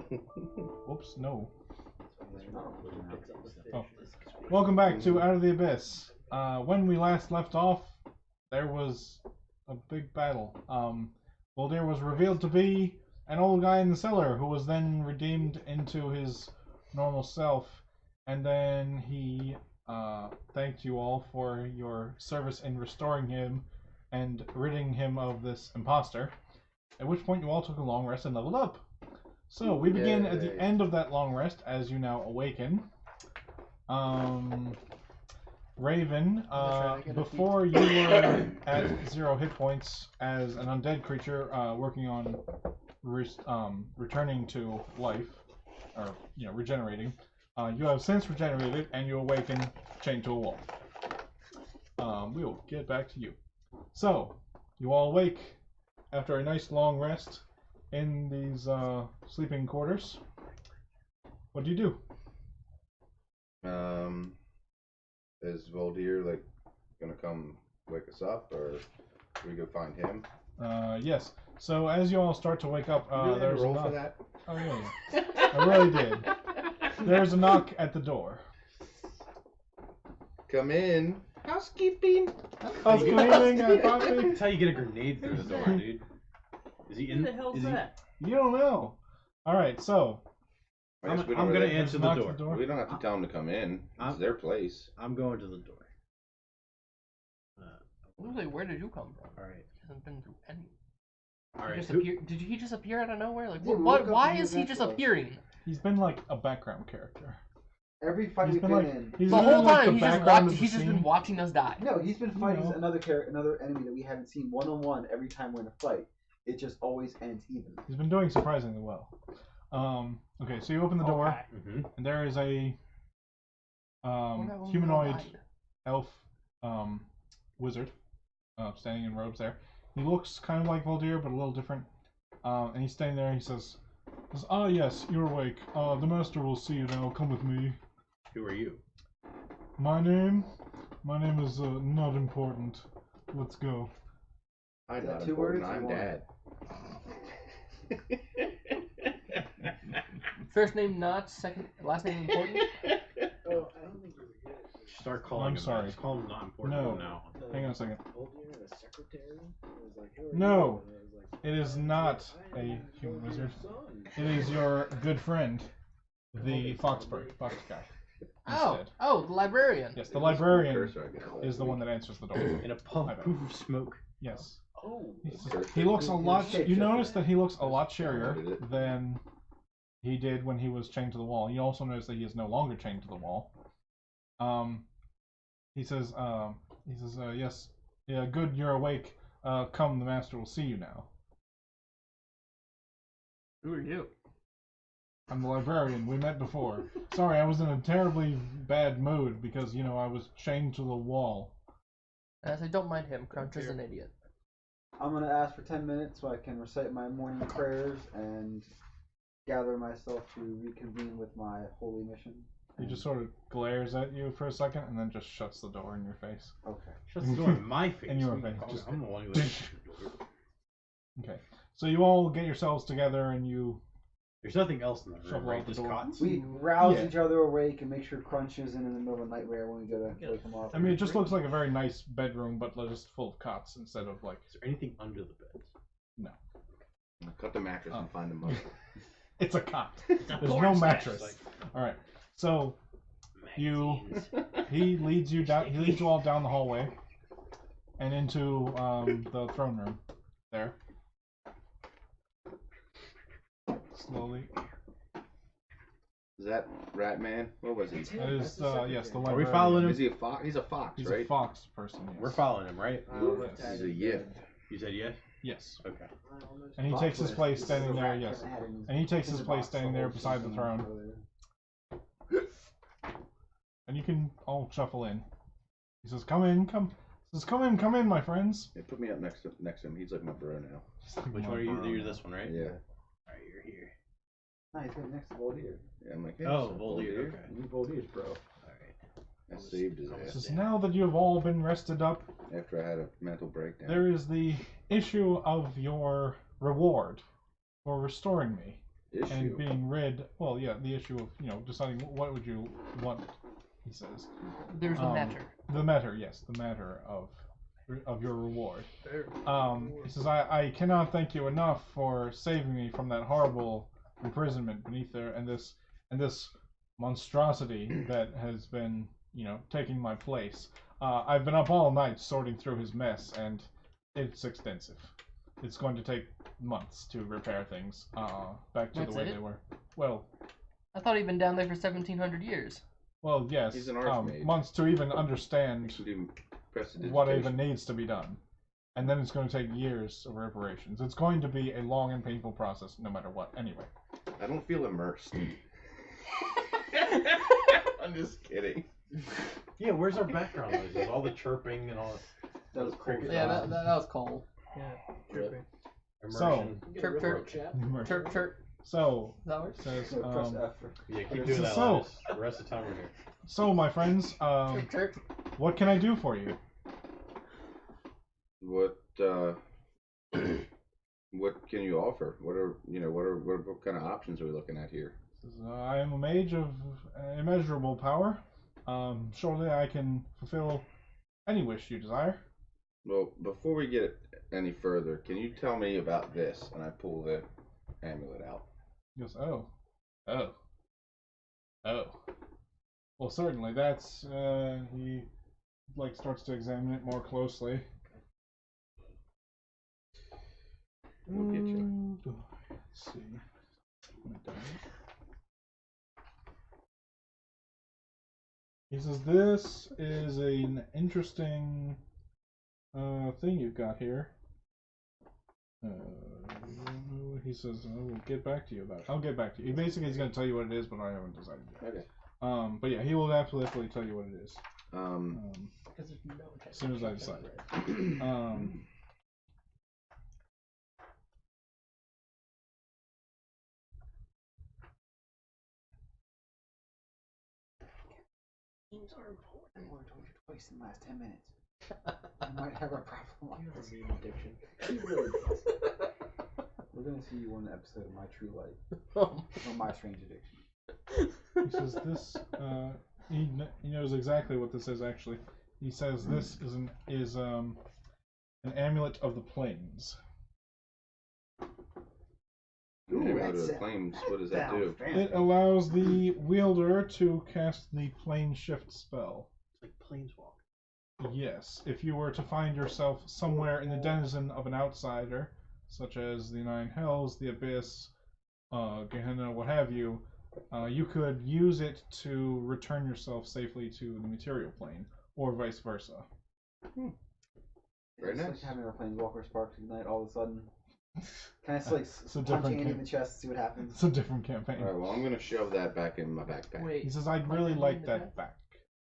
Whoops, no. Oh. Welcome back to Out of the Abyss. When we last left off, there was a big battle. Voldir was revealed to be an old guy in the cellar who was then redeemed into his normal self, and then he thanked you all for your service in restoring him and ridding him of this imposter, at which point you all took a long rest and leveled up. So we begin at the end of that long rest as you now awaken. Raven, before you were at 0 hit points as an undead creature, working on returning to life, or regenerating. You have since regenerated, and you awaken chained to a wall. We will get back to you. So you all awake after a nice long rest in these sleeping quarters. What do you do? Is Voldir gonna come wake us up, or should we go find him? Yes. So as you all start to wake up, there's a knock. For that? Oh yeah, I really did. There's a knock at the door. Come in. Housekeeping. Housekeeping. That's how you get a grenade through the door, dude. Is he in? Who the hell's that? You don't know. All right, so I'm gonna answer the door. We don't have to tell them to come in. It's their place. I'm going to the door. Where did you come from? All right. He hasn't been through any. All right. Did he just appear out of nowhere? Like, Dude, what? Why is he just appearing? he's been like a background character. Every fight we've been in. He's the whole time he's just been watching us die. No, he's been fighting another enemy that we haven't seen one-on-one every time we're in a fight. It just always ends even. He's been doing surprisingly well. Okay, so you open the door, and there is a humanoid elf wizard standing in robes there. He looks kind of like Voldir, but a little different. And he's standing there, and he says, "Ah, yes, you're awake. The master will see you now. Come with me." Who are you? My name is not important. Let's go. I'm not important. I'm Dad. First name not, last name important. Oh, I don't think you were good. Start calling him. I'm sorry. Just call him not important now. Hang on a second. Voldir, the secretary, was like, No, it is not a human wizard. It is your good friend, the fox guy. Oh, the librarian. Yes, the librarian is the one that answers the door. In a puff of smoke. Yes. Oh. He looks a lot. You notice that he looks a lot cheerier than he did when he was chained to the wall. You also notice that he is no longer chained to the wall. He says, yes, yeah, good, you're awake. Come, the master will see you now. Who are you? I'm the librarian. We met before. Sorry, I was in a terribly bad mood because, I was chained to the wall. As I don't mind him, Crunch is an idiot. I'm going to ask for 10 minutes so I can recite my morning prayers and gather myself to reconvene with my holy mission. He just sort of glares at you for a second and then just shuts the door in your face. Okay. Shuts the door in my face. In your face. I'm the one who Okay. So you all get yourselves together and you... There's nothing else in the room, right? Just cots? We rouse each other awake and make sure Crunch isn't in the middle of nightmare when we go to wake him up. I mean, it just looks like a very nice bedroom, but just full of cots instead of like... Is there anything under the bed? No. Cut the mattress and find the motor. It's a cot. There's no mattress. Alright. So, he leads you down. He leads you all down the hallway and into the throne room. There, slowly. Is that Rat Man? What was he? That is yes, the librarian. Are we following him? Is he a fox? He's a fox, He's right? a fox person. Yes. We're following him, right? Yes. He's a yith. You said yes. Yes. Okay. And he takes his place standing there. Yes. And he takes his place standing there beside the throne. And you can all shuffle in. He says, "Come in, come." He says, "Come in, my friends." Yeah, put me up next to him. He's like my bro now. Which one are you? You're this one, right? Yeah. Alright, you're here. No, he's right next to Voldir. Yeah, I'm like, hey, oh, Voldir. Okay. He's Voldir's bro. I saved his ass. He says, "Now that you have all been rested up, after I had a mental breakdown, there is the issue of your reward for restoring me." Issue. and being rid. Well, yeah, the issue of deciding what would you want. He says. There's a matter. The matter, yes, the matter of your reward. He says, I cannot thank you enough for saving me from that horrible imprisonment beneath there, and this monstrosity that has been, taking my place. I've been up all night sorting through his mess, and it's extensive. It's going to take months to repair things back to the way they were. Well, I thought he'd been down there for 1,700 years. Well, yes. He's an archmage. Months to even understand what even even needs to be done. And then it's going to take years of reparations. It's going to be a long and painful process no matter what. Anyway. I don't feel immersed. I'm just kidding. Yeah, where's our background noises? All the chirping and all That was cricket. Yeah, that was cold. Yeah, chirping. immersion. Chirp, chirp. Chirp, chirp. So, Does that work? says, Press F. Yeah, keep doing that, So- Linus. The rest of the time we're here. so my friends, Chirp, chirp. what can I do for you? What what can you offer? What kind of options are we looking at here? Says, I am a mage of immeasurable power. Surely I can fulfill any wish you desire. Well, before we get any further, can you tell me about this? And I pull the amulet out. He goes, oh. Well, certainly. That's he starts to examine it more closely. We'll get you. Let's see. He says this is an interesting thing you've got here. He says, I will get back to you about it. I'll get back to you. Basically, he's going to tell you what it is, but I haven't decided yet. Okay. But yeah, he will absolutely tell you what it is. As soon as I decide. Games are important. I've already told you twice in the last 10 minutes. I might have a problem on You have this. a meme addiction. He really does. We're gonna see you on an episode of My True Light. Oh. Or My Strange Addiction. He says this. He knows exactly what this is. Actually, he says this is an amulet of the plains. Amulet of the Flames. What does that do? It allows the wielder to cast the plane shift spell. It's like planeswalk. Yes, if you were to find yourself somewhere in the denizen of an outsider, such as the Nine Hells, the Abyss, Gehenna, what have you, you could use it to return yourself safely to the material plane, or vice versa. Very It's nice. like having our planeswalker sparks ignite all of a sudden. Can I just like It's a punch different Andy in game. the chest, see what happens? It's a different campaign. Alright, well, I'm going to shove that back in my backpack. Wait. He says, I'd really like that back.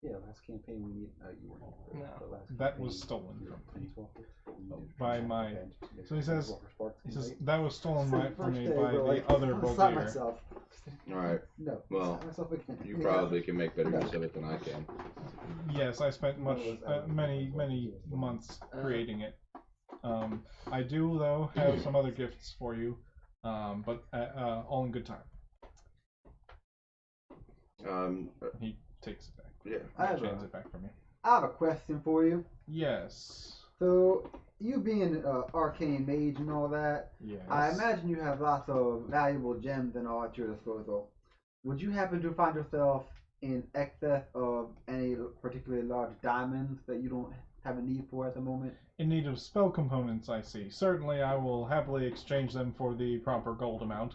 Yeah, last campaign we need. You weren't here. No. but last That campaign, was stolen we were from me. planeswalkers, but we needed to By transform my- the bench to make so he says- planeswalker sparks He says, ignite. that was stolen For the from first me day, by we're the like, other I'll slap Voldir. myself. Alright, No, well, slap myself again. you probably can make better use of it than I can. Yes, I spent One of us many months creating it. I do, though, have some other gifts for you, but all in good time. He takes it back. Yeah. I have Hands a- it back from me. I have a question for you. Yes. So, you being an arcane mage and all that, Yes. I imagine you have lots of valuable gems and all at your disposal. Would you happen to find yourself in excess of any particularly large diamonds that you don't have a need for at the moment? In need of spell components, I see. Certainly, I will happily exchange them for the proper gold amount.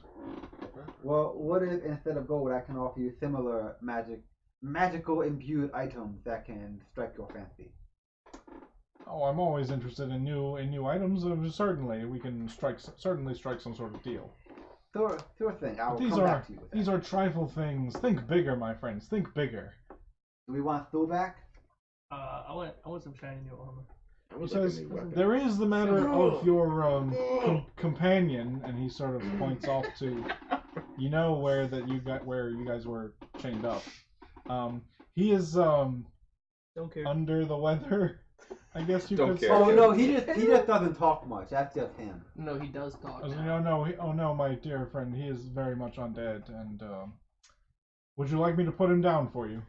Well, what if instead of gold I can offer you similar magical imbued items that can strike your fancy? Oh, I'm always interested in new items. Certainly, we can strike some sort of deal. Sure thing. I will These come are back to you with that. these are trifle things. Think bigger, my friends. Think bigger. Do we want Stu back? I want some shiny new armor. I He would like a says, new weapon. there is the matter of your companion, and he sort of points off to, where you guys were chained up. He is Don't care. under the weather, I guess you Don't could care. say Oh it. no, he just doesn't talk much. That's just him. No, he does talk. Oh Now. no, my dear friend, he is very much undead, and would you like me to put him down for you?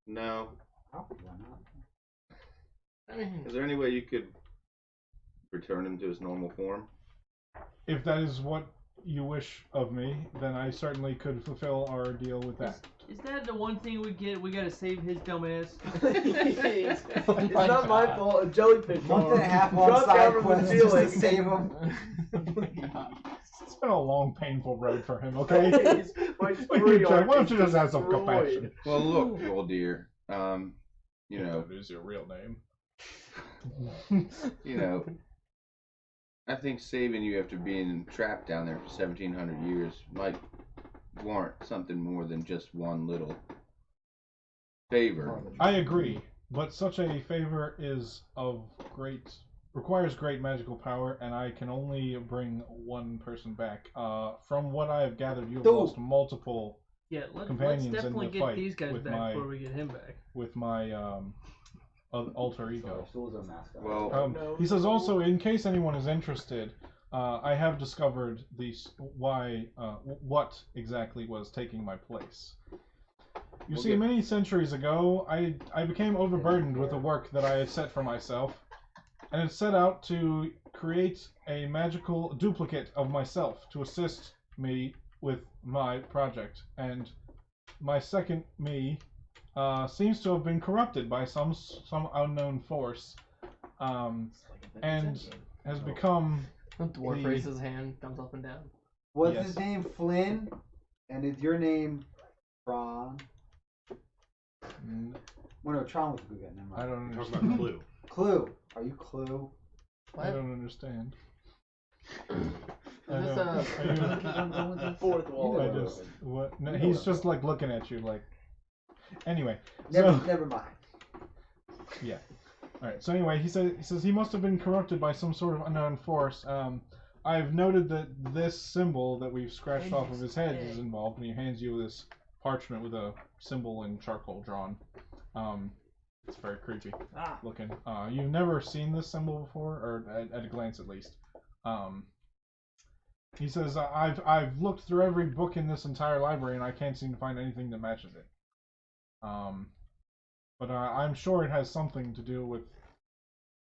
No. Oh, why not? I mean, Is there any way you could return him to his normal form? If that is what you wish of me, then I certainly could fulfill our deal with that. Is that the one thing we get? We gotta save his dumb ass. it's It's not my fault. A jellyfish Month and a half dropped on side down from the quest just to ceiling. save him. It's been a long, painful road for him, okay? My Wait, story Jack, arc why don't is you just have some destroyed. compassion? Well, look, Voldir. You know, That is your real name. you know. I think saving you after being trapped down there for 1,700 years might warrant something more than just one little favor. I agree, but such a favor requires great magical power, and I can only bring one person back. From what I have gathered, you have lost multiple Yeah, let's companions in definitely the get fight these guys with back my- before we get him back. with my alter ego. Stool's a mascot. Well, No. He says also, in case anyone is interested, I have discovered what exactly was taking my place. You see, many centuries ago, I became overburdened with the work that I had set for myself, and had set out to create a magical duplicate of myself to assist me with my project. And my second me seems to have been corrupted by some unknown force, and has become. The dwarf raises his hand, thumbs up and down. Was Yes. his name Flynn? And is your name Tron? Well, no, Tron was a good guy. Never I mind. don't Talk about understand. Clue. Clue. Are you Clue? I What? don't understand. Is this a... Fourth wall. I just what? No, he's just like looking at you like. Anyway, Never mind. yeah. All right. So anyway, he says he must have been corrupted by some sort of unknown force. I've noted that this symbol that we've scratched off of his head is involved, and he hands you this parchment with a symbol in charcoal drawn. It's very creepy looking. You've never seen this symbol before, or at a glance at least. He says, I've looked through every book in this entire library, and I can't seem to find anything that matches it. But I'm sure it has something to do with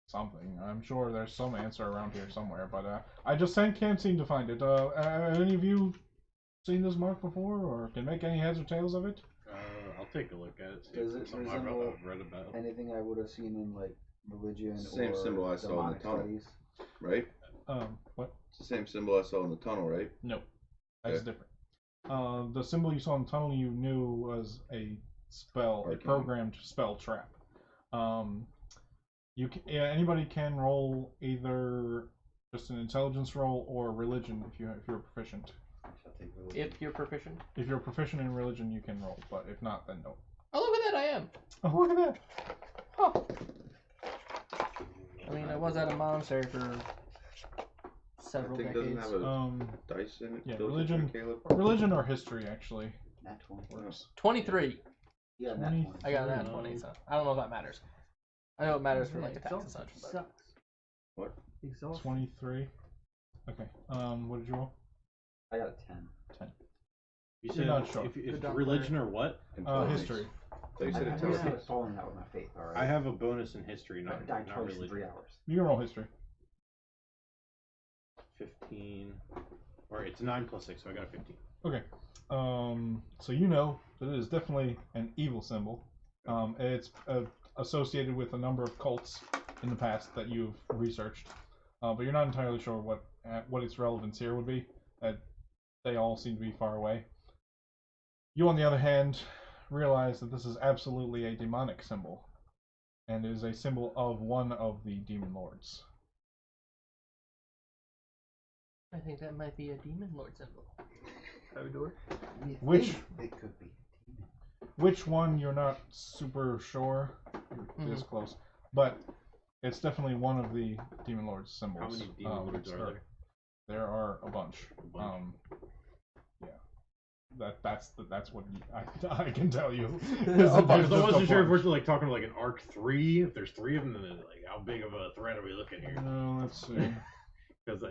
something. I'm sure there's some answer around here somewhere, but I just can't seem to find it. Have any of you seen this mark before, or can make any heads or tails of it? I'll take a look at it. See Does if it it's something I've resemble read about. Anything I would have seen in like religion Same or symbol I saw in the demonic tunnel. studies? Right? What? It's the same symbol I saw in the tunnel, right? No, that's Okay. different. The symbol you saw in the tunnel you knew was a spell, a Arcane. programmed spell trap. Anybody can roll either just an intelligence roll or religion if you're proficient. If you're proficient. If you're proficient in religion, you can roll, but if not, then no. Oh, look at that, I am. Oh, look at that! Huh. I mean, I was at a monastery for several That thing doesn't decades. have a dice in it. yeah, built religion. into it, Caleb? Religion or history, actually. Nat 20. Works. 23. Yeah, 20. Nat 20. I got that 20, so I don't know if that matters. I know it matters for like attacks and such. But... Sucks. What? Exhausting. 23. Okay. What did you roll? I got a 10. You You're said not sure. if Good job, religion or what? Intelligence. History. So you said I intelligence. was following that with my faith, alright? I have a bonus in history, I not died not twice in religion. 3 hours. You can roll history. 15. Or it's 9 plus 6, so I got a 15. Okay. So you know that it is definitely an evil symbol. It's associated with a number of cults in the past that you've researched, but you're not entirely sure what its relevance here would be. They all seem to be far away. You, on the other hand, realize that this is absolutely a demonic symbol, and is a symbol of one of the demon lords. I think that might be a demon lord symbol. How we do it? Which- It could be. Which one, you're not super sure. You're this close. But it's definitely one of the demon lords symbols. How many demon lords are there? There are a bunch. A bunch. Yeah. that's what I can tell you. Oh, but There's I just a wasn't sure if bunch. we're like talking like an arc 3. If there's 3 of them, then like how big of a threat are we looking here? Let's see. Because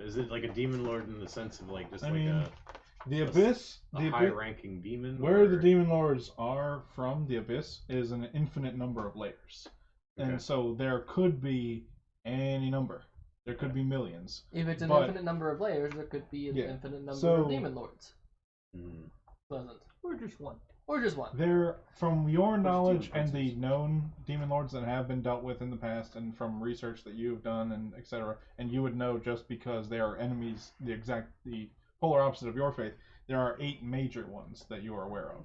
is it like a demon lord in the sense of like just I like mean, the a Abyss, high-ranking demon? where the or- demon lords are from, the Abyss is an infinite number of layers, Okay. and so there could be any number. There could be millions. If it's an But- infinite number of layers, there could be an Yeah. infinite number So- of demon lords. Hmm. Pleasant. Or just one. Or just one. There, from your knowledge demon and the princes? known demon lords that have been dealt with in the past, and from research that you've done, and etc., and you would know just because they are enemies, the polar opposite of your faith. There are 8 major ones that you are aware of.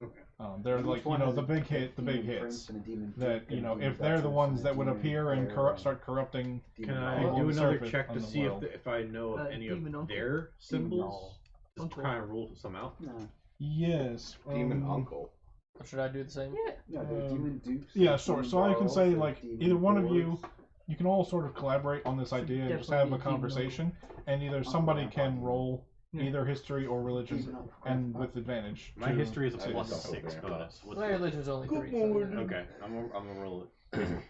Okay. They're Each like one has the a big hits demon prince and a demon that duke and a demon if they're the duchess ones and a that would demon appear and heir start corrupting. demon Can lord. I on do the another surface, check on to the see world. if I know of any demon of uncle. their symbols? Just Uncle. to kind of rule some out. No, Yes. Demon uncle. Or should I do the same? Yeah. no, they're demon dukes. Yeah, there's sure. demon So I can jarls, say there's like demon either one of you, lords. you can all sort of collaborate on this Should idea and just definitely have be a a demon conversation, and either somebody yeah, can yeah. roll Yeah. either history or religion, Demon uncle. and with advantage. My to- history is a I plus just don't 6 know. bonus. What's My yours? religion's only Good 3. morning. So Okay, I'm gonna roll it.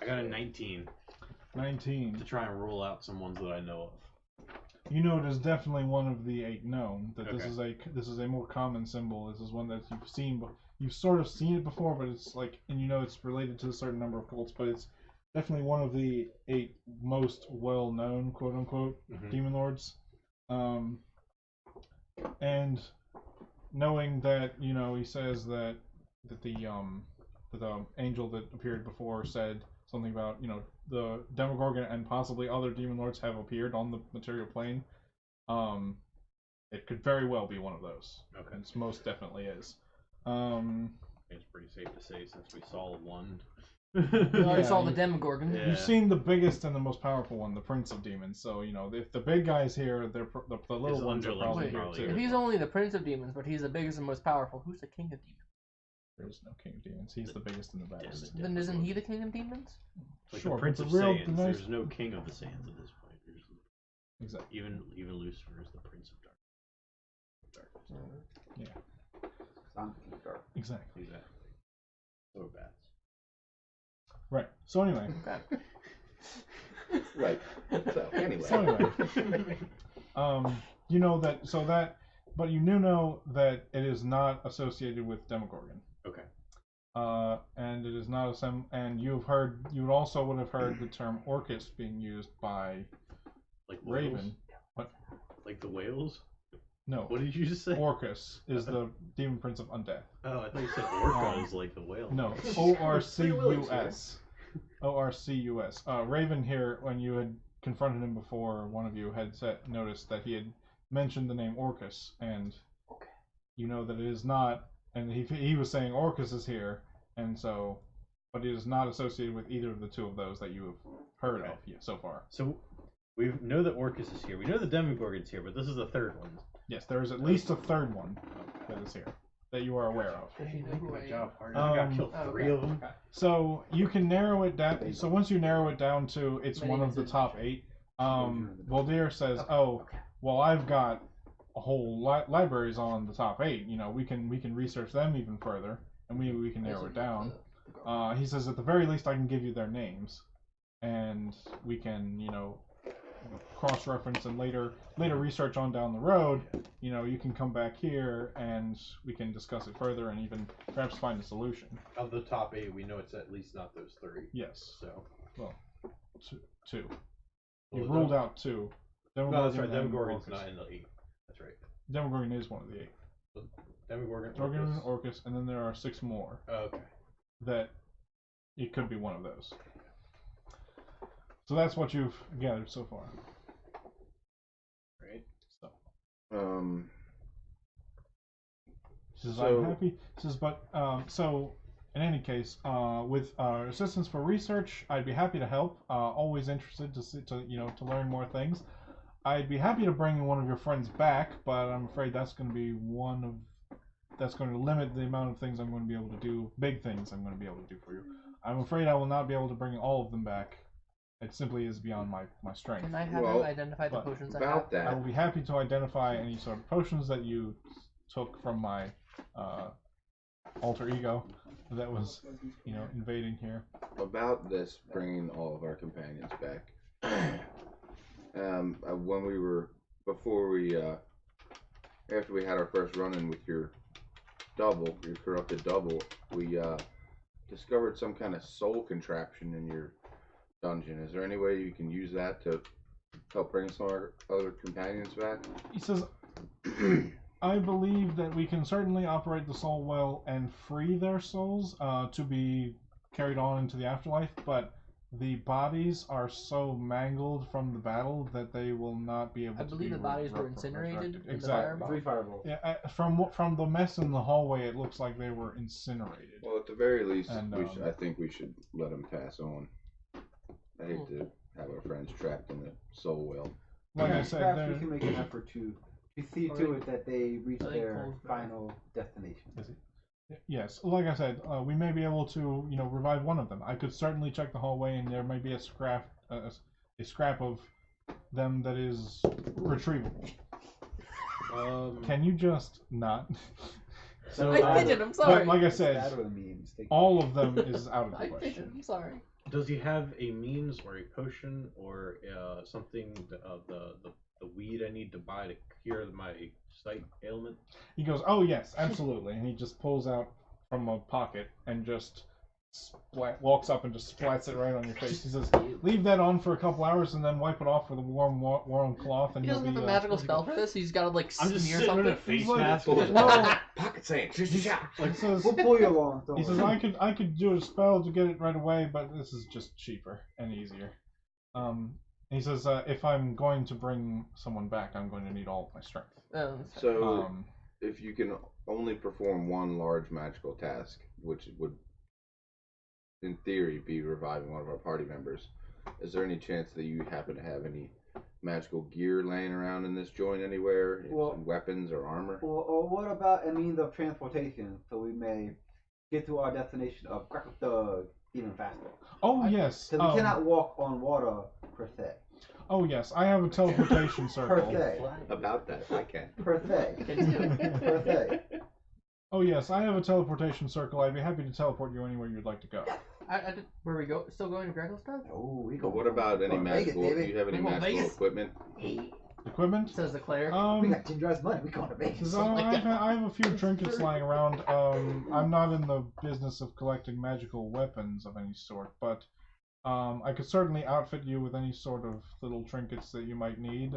I got a 19 19. to try and rule out some ones that I know of. You know, it is definitely one of the 8 known. That Okay. this is a more common symbol. This is one that you've seen, you've sort of seen it before, but it's like, and you know it's related to a certain number of cults, but it's definitely one of the 8 most well known, quote unquote, Mhm. demon lords. And knowing that, he says that the angel that appeared before said something about, the Demogorgon and possibly other demon lords have appeared on the material plane. It could very well be one of those. Okay. It most definitely is. It's pretty safe to say since we saw one. I already saw the you- Demogorgon. Yeah. You've seen the biggest and the most powerful one, the Prince of Demons. So if the big guy's here, the little His ones are underlings probably Wait, here probably too. here. If he's only the Prince of Demons, but he's the biggest and most powerful, who's the King of Demons? There's no King of Demons. He's the biggest and the baddest. Yeah. Then isn't he the King of Demons? Like Sure, the Prince but of the real- Saiyans. the nice- There's no King of the Saiyans at this point. There's Exactly. even Lucifer is the Prince of Darkness. I'm the king of dark. Exactly. Exactly. So are bats. Right. So anyway. Okay. Right. So anyway. So anyway. You know that. So that. But you do know that it is not associated with Demogorgon. Okay. And it is not and you would also would have heard the term Orcus being used by Like whales? Raven. What? Like the whales? No. What did you just say? Orcus is the demon prince of undeath. Oh, I thought you said orca is like the whale. No, Orcus. Orcus. Raven here, when you had confronted him before, one of you had noticed that he had mentioned the name Orcus, and you know that it is not. And he was saying Orcus is here, and so, but it is not associated with either of the 2 of those that you have heard of yet so far. So we know that Orcus is here. We know the Demogorgon's here, but this is the 3rd one. Yes, there is at least a 3rd one that is here that you are aware of. Does he know who I am? I got killed 3 of them. Okay. So you can narrow it down. So once you narrow it down to it's Many one of the visits. top 8, Voldir says, "Oh, Okay. well, I've got a whole libraries on the top 8. We can research them even further, and we can narrow it down." He says, "At the very least, I can give you their names, and we can cross-reference and later research on down the road. You can come back here and we can discuss it further and even perhaps find a solution." Of the top 8, we know it's at least not those 3. Yes. So. Two. Well, You've ruled out 2. No, that's right. and Demogorgon's Orcus. not in the 8. That's right. Demogorgon is one of the 8. Demogorgon. Demogorgon, Orcus. Orcus, and then there are 6 more Oh, okay. that it could be one of those. So that's what you've gathered so far. Right. So he says, So- "I'm happy." He says, "But so in any case, with assistance for research, I'd be happy to help. Always interested to learn more things. I'd be happy to bring one of your friends back, but I'm afraid that's going to be that's going to limit the amount of things I'm going to be able to do. Big things I'm going to be able to do for you. I'm afraid I will not be able to bring all of them back. It simply is beyond my strength. Can I have Well, him identify the potions I have? About I will that, be happy to identify any sort of potions that you took from my alter ego that was, invading here. about this bringing all of our companions back. When we were after we had our first run-in with your corrupted double, we discovered some kind of soul contraption in your dungeon. Is there any way you can use that to help bring some of our other companions back? He says, I believe that we can certainly operate the soul well and free their souls to be carried on into the afterlife, but the bodies are so mangled from the battle that they will not be able to. I believe the bodies were incinerated in the Exactly. fireball. 3 fireballs. Yeah, from the mess in the hallway, it looks like they were incinerated. Well, at the very least, And, I think we should let them pass on. I hate to have our friends trapped in the soul well. Like I said, Perhaps we can make an effort to see to it that they reach I think their Cole's back. final destination. yes, like I said, we may be able to, revive one of them. I could certainly check the hallway, and there may be a scrap of them that is retrievable. Can you just not? So, I fidget, I'm sorry. But like I said, That or the means. all of them is out of the I fidget, question. I'm sorry. Does he have a means or a potion or something the weed I need to buy to cure my sight ailment? He goes, "Oh yes, absolutely," and he just pulls out from a pocket and just walks up and just splats it right on your face. He says, "Leave that on for a couple hours and then wipe it off with a warm cloth." And He doesn't you'll have be, a magical spell for this. He's got to like I'm just smear sitting in a something. face like- mask. Well, Pocket sand. He says, We'll pull you along. Don't he says, worry. I could do a spell to get it right away, but this is just cheaper and easier. He says, if I'm going to bring someone back, I'm going to need all of my strength. So, if you can only perform one large magical task, which would, in theory, be reviving one of our party members, is there any chance that you happen to have any magical gear laying around in this joint anywhere? Well- Weapons or armor? Or what about a means of transportation so we may get to our destination of Gracklstugh even faster? Oh yes. Because we cannot walk on water per se. Oh yes, I have a teleportation Per circle. se. About that, I can. Per se. Per se. Oh yes, I have a teleportation circle. I'd be happy to teleport you anywhere you'd like to go. Where we go? Still going to Gracklstugh? Oh, we But go. what about any Go Vegas, magical? Do baby. you have any We're going magical Vegas. equipment? Equipment? Says the cleric. We got Ginger's money. We going to Vegas. So I have a few trinkets lying around. I'm not in the business of collecting magical weapons of any sort, but I could certainly outfit you with any sort of little trinkets that you might need.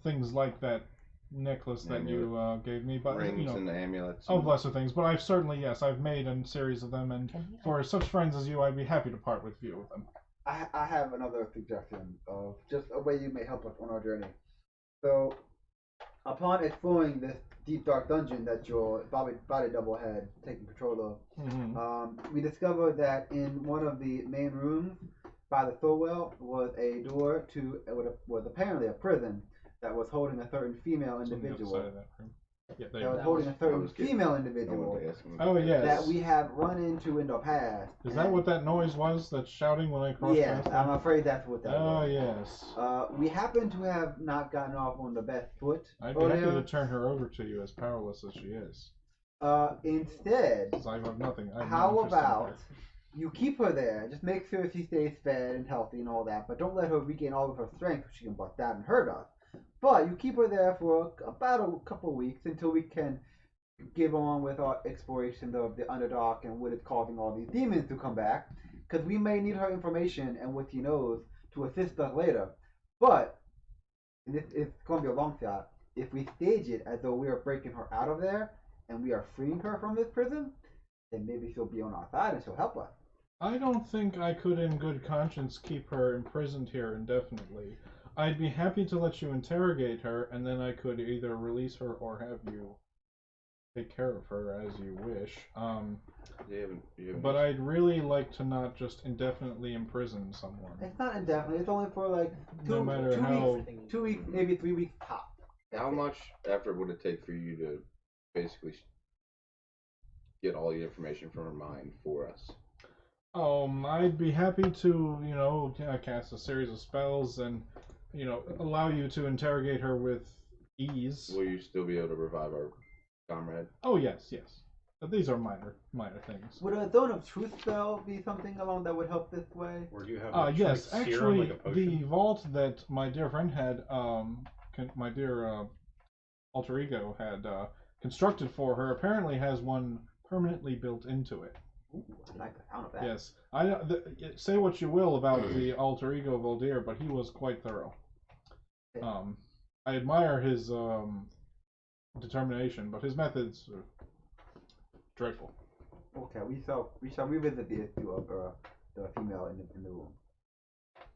Things like that necklace that you gave me, but Rings and amulets. of lesser things. But I've certainly, yes, I've made a series of them, and for such friends as you, I'd be happy to part with a few of them. I have another suggestion of just a way you may help us on our journey. So, upon exploring this deep dark dungeon that your body double had taken control of, we discovered that in one of the main rooms by the soul well was a door to was apparently a prison that was holding a certain female It's on the other individual. side of that room. Yeah, there That you was go. holding a certain was getting- female I individual wanted to ask him Oh about yes. that we have run into in the past. Is that what that noise was? That shouting when I crossed Yes, past? I'm afraid that's what that Oh was. yes. We happen to have not gotten off on the best foot. I'd be happy earlier. to turn her over to you, as powerless as she is. Instead, 'Cause I have nothing. I have no how interest in about her. you keep her there? Just make sure she stays fed and healthy and all that, but don't let her regain all of her strength so she can bust out and hurt us. But you keep her there for about a couple of weeks until we can give on with our exploration of the Underdark and what is causing all these demons to come back. Because we may need her information and what she knows to assist us later. But, and it's going to be a long shot, if we stage it as though we are breaking her out of there and we are freeing her from this prison, then maybe she'll be on our side and she'll help us. I don't think I could, in good conscience, keep her imprisoned here indefinitely. I'd be happy to let you interrogate her, and then I could either release her or have you take care of her as you wish. You haven't But I'd really like to not just indefinitely imprison someone. It's not indefinite. It's only for like No matter how. 2 weeks, maybe 3 weeks top. How much effort would it take for you to basically get all the information from her mind for us? I'd be happy to, cast a series of spells and, allow you to interrogate her with ease. Will you still be able to revive our comrade? Oh, yes. But these are minor things. Would a Zone of Truth spell be something along that would help this way? Or do you have a Yes, serum, actually, like a potion? the vault that my dear friend had, my dear alter ego had constructed for her, apparently has one permanently built into it. Ooh, I like the sound of that. Yes, say what you will about the alter ego Voldir, but he was quite thorough. I admire his determination, but his methods are dreadful. Okay, we shall revisit the issue of the female in the room.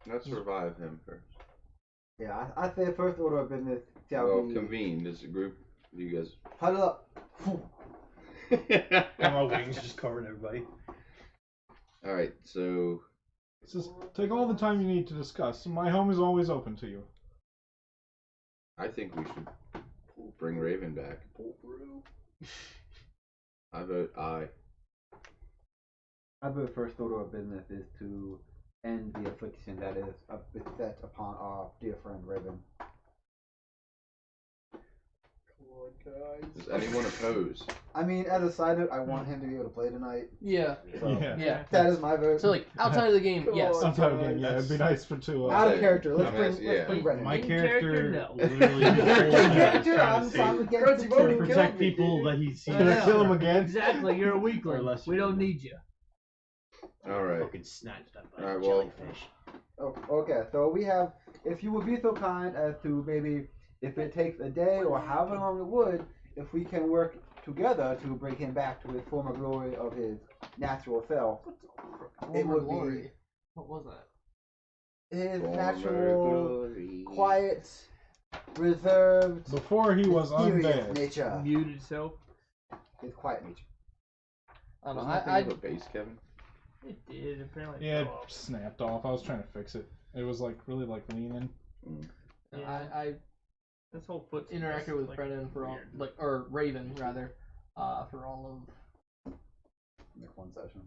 Let's revive him first. Yeah, I say first order of business shall Well, be convene as a group. You guys. huddle up. And my wings just covering everybody. All right, so Just take all the time you need to discuss. My home is always open to you. I think we should bring Raven back. I vote aye. I believe first order of business is to end the affliction that is beset upon our dear friend Raven. Does anyone oppose? I mean, as a side note, I want him to be able to play tonight. Yeah. So Yeah. that is my vote. So like outside of the game, yes. Sometimes again, yeah, it'd be nice for two. Out of character. Let's I'm bring asking- let's bring Brennan. My In character no. literally In character, trying I'm to Simon against the to team. protect people that he sees. Can I kill him again? Exactly, you're a weakling. Or less We don't than- need you. All right. Fucking snatched up by All a right, well- jellyfish. Oh, okay, so we have, if you would be so kind as to maybe, if it takes a day or however long it would, if we can work together to bring him back to his former glory of his natural self. It would Glory. be What was that? his Former natural, glory. quiet, reserved, Before he was mysterious undead. nature. Muted self. His quiet nature. I don't know. Doesn't that I thing have a base, Kevin? It did, apparently. Yeah, it snapped off. I was trying to fix it. It was like really like leaning. Yeah. I This whole foot interacted with Brennan for all, like, or Raven rather, for all Like one session.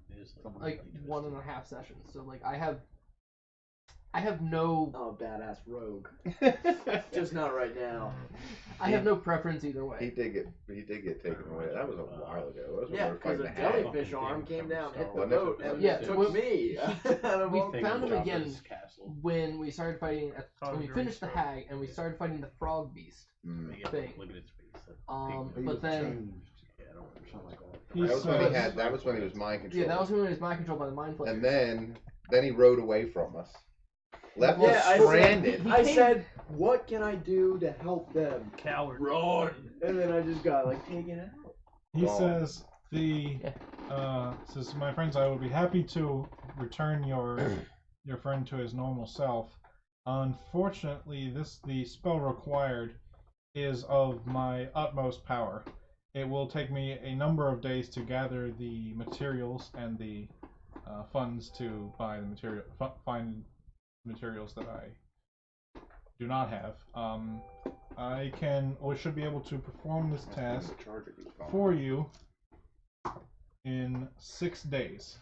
of like 1.5 sessions. So like I have no Oh, badass rogue. Just not right now. I have no preference either He way. did get taken away. That was a while ago. That was when Yeah, we were because fighting a the hag. jellyfish arm came down, hit the Wasn't it? boat, and Yeah, took we- me. We Thing found on him top of again this castle. when we started fighting. When we Very finished the slow. hag and we started fighting the frog beast. Yeah, thing. look at his face. that But big- then Changed. Yeah, I don't remember. Something like that. He That was when he says, had. That was when he was mind controlled. yeah, that was when he was mind controlled by the mind flayers. And then he rode away from us, left Well, us I stranded. He I came- said, what can I do to help them? Coward. Run! And then I just got like taken out. he Gone. says says my friends, I would be happy to return your friend to his normal self. Unfortunately, the spell required is of my utmost power. It will take me a number of days to gather the materials and the funds to buy the find materials that I do not have. I should be able to perform this task for you in 6 days.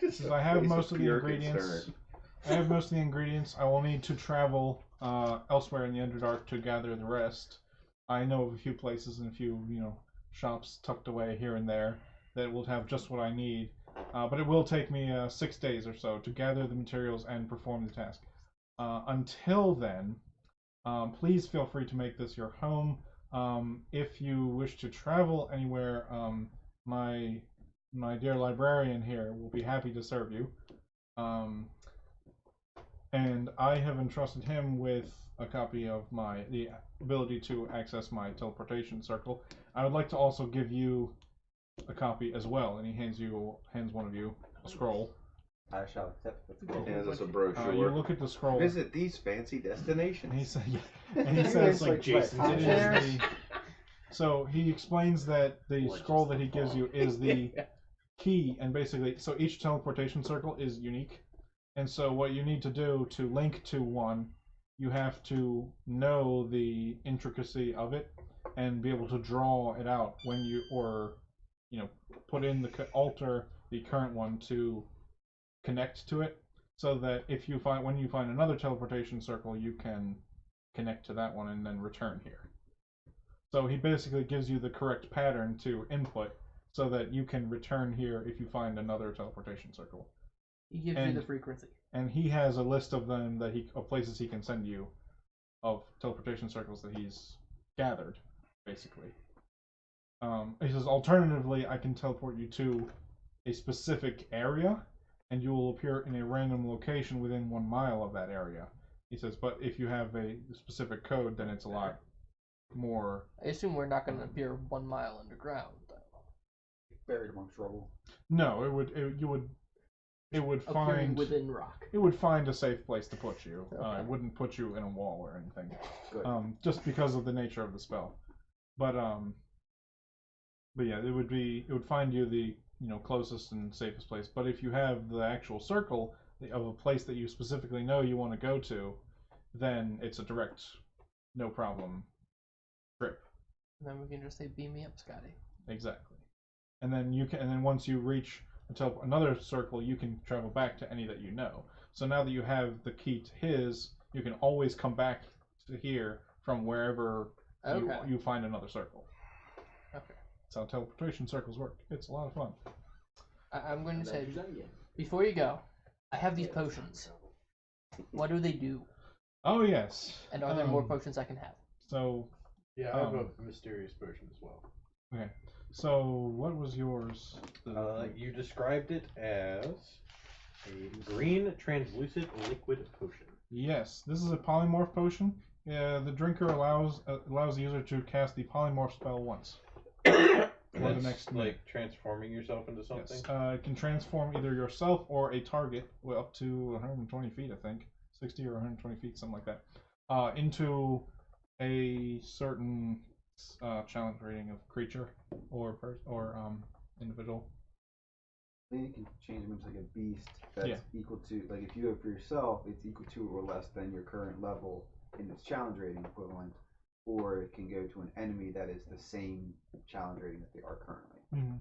Since I have most of the ingredients. I have most of the ingredients. I will need to travel elsewhere in the Underdark to gather the rest. I know of a few places and a few, shops tucked away here and there that will have just what I need. But it will take me 6 days or so to gather the materials and perform the task. Until then, please feel free to make this your home. If you wish to travel anywhere, my dear librarian here will be happy to serve you. And I have entrusted him with a copy of the ability to access my teleportation circle. I would like to also give you a copy as well, and he hands one of you a scroll. I shall accept the scroll. Hands us a You brochure. look at the scroll. Visit these fancy destinations. And he says, and he says, like Jason it did. is so he explains that the scroll that he gives you is the key, and basically, so each teleportation circle is unique, and so what you need to do to link to one, you have to know the intricacy of it and be able to draw it out when you, or put in alter the current one to connect to it, so that when you find another teleportation circle, you can connect to that one and then return here. So he basically gives you the correct pattern to input, so that you can return here if you find another teleportation circle. He gives you the frequency. And he has a list of them of places he can send you, of teleportation circles that he's gathered, basically. He says, alternatively, I can teleport you to a specific area, and you will appear in a random location within 1 mile of that area. He says, but if you have a specific code, then it's a lot more. I assume we're not going to appear 1 mile underground, though. Buried amongst rubble. No, it would find within rock. It would find a safe place to put you. Okay. It wouldn't put you in a wall or anything. Good. Just because of the nature of the spell. But yeah, it would find you the closest and safest place. But if you have the actual circle of a place that you specifically know you want to go to, then it's a direct, no problem trip. And then we can just say, "Beam me up, Scotty." Exactly. And then once you reach another circle, you can travel back to any that you know. So now that you have the key to his, you can always come back to here from wherever you find another circle. Okay. That's how teleportation circles work. It's a lot of fun. I'm going to say, before you go, I have these potions. What do they do? Oh, yes. And are there more potions I can have? So... Yeah, I have a mysterious potion as well. Okay. So, what was yours? You described it as a green translucent liquid potion. Yes, this is a polymorph potion. The drinker allows the user to cast the polymorph spell once. For the next minute. Like transforming yourself into something? Yes. It can transform either yourself or a target, up to 120 feet, I think. 60 or 120 feet, something like that. Into a certain challenge rating of creature or individual. Then you can change them into like a beast that's equal to, like if you do it for yourself, it's equal to or less than your current level in its challenge rating equivalent, or it can go to an enemy that is the same challenge rating that they are currently. Mm-hmm.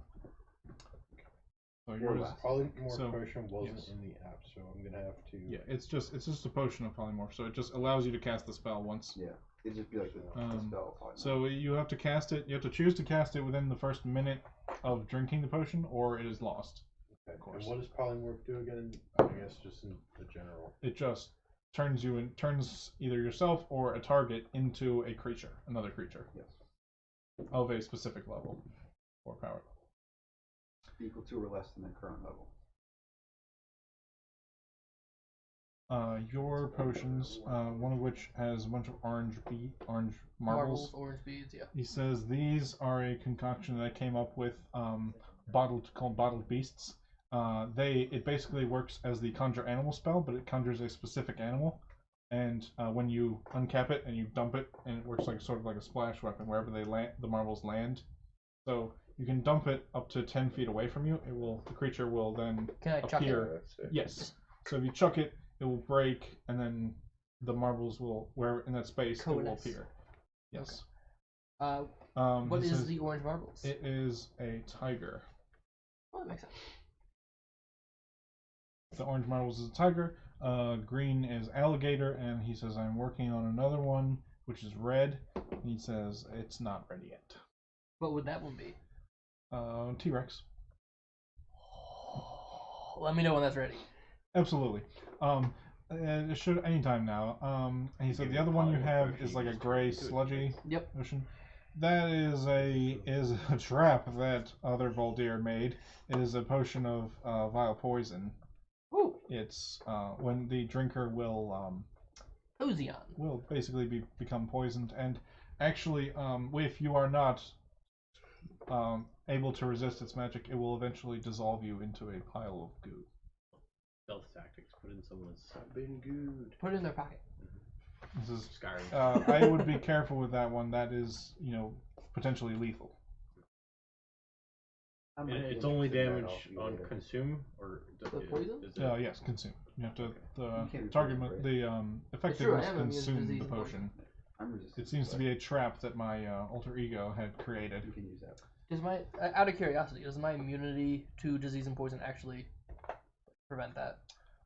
So yours, polymorph potion wasn't in the app, so I'm gonna have to. Yeah, it's just a potion of polymorph, so it just allows you to cast the spell once. Yeah, it'd just be like the spell. So you have to cast it. You have to choose to cast it within the first minute of drinking the potion, or it is lost. Okay. Of course. And what does polymorph do again? I guess just in the general. It just turns either yourself or a target into a creature, another creature. Yes. Of a specific level or power. Equal to or less than the current level. Your potions, one of which has a bunch of orange marbles. Orange beads, yeah. He says these are a concoction that I came up with, called bottled beasts. It basically works as the conjure animal spell, but it conjures a specific animal. And when you uncap it and you dump it, and it works like sort of like a splash weapon wherever the marbles land. So you can dump it up to 10 feet away from you. The creature will then appear. Yes. So if you chuck it, it will break, and then the marbles where in that space, it will appear. Yes. Okay. What is the orange marbles? It is a tiger. Oh, that makes sense. The orange marbles is a tiger. Green is alligator, and he says I'm working on another one, which is red. He says it's not ready yet. What would that one be? T-Rex. Let me know when that's ready. Absolutely. It should anytime now. He said the other one you have is like a gray sludgy ocean. That is a trap that other Voldir made. It is a potion of vile poison. Ooh. It's when the drinker will basically become poisoned, and actually if you are not able to resist its magic, it will eventually dissolve you into a pile of goo. Stealth tactics. Put in someone's. I've been good. Put it in their pocket. This is Skyrim. I would be careful with that one. That is, potentially lethal. And it's only damage on consume, or the poison? Yes, consume. You have to the effective must consume the potion. resistant. It seems to be a trap that my alter ego had created. You can use that. Does my out of curiosity, does my immunity to disease and poison actually prevent that,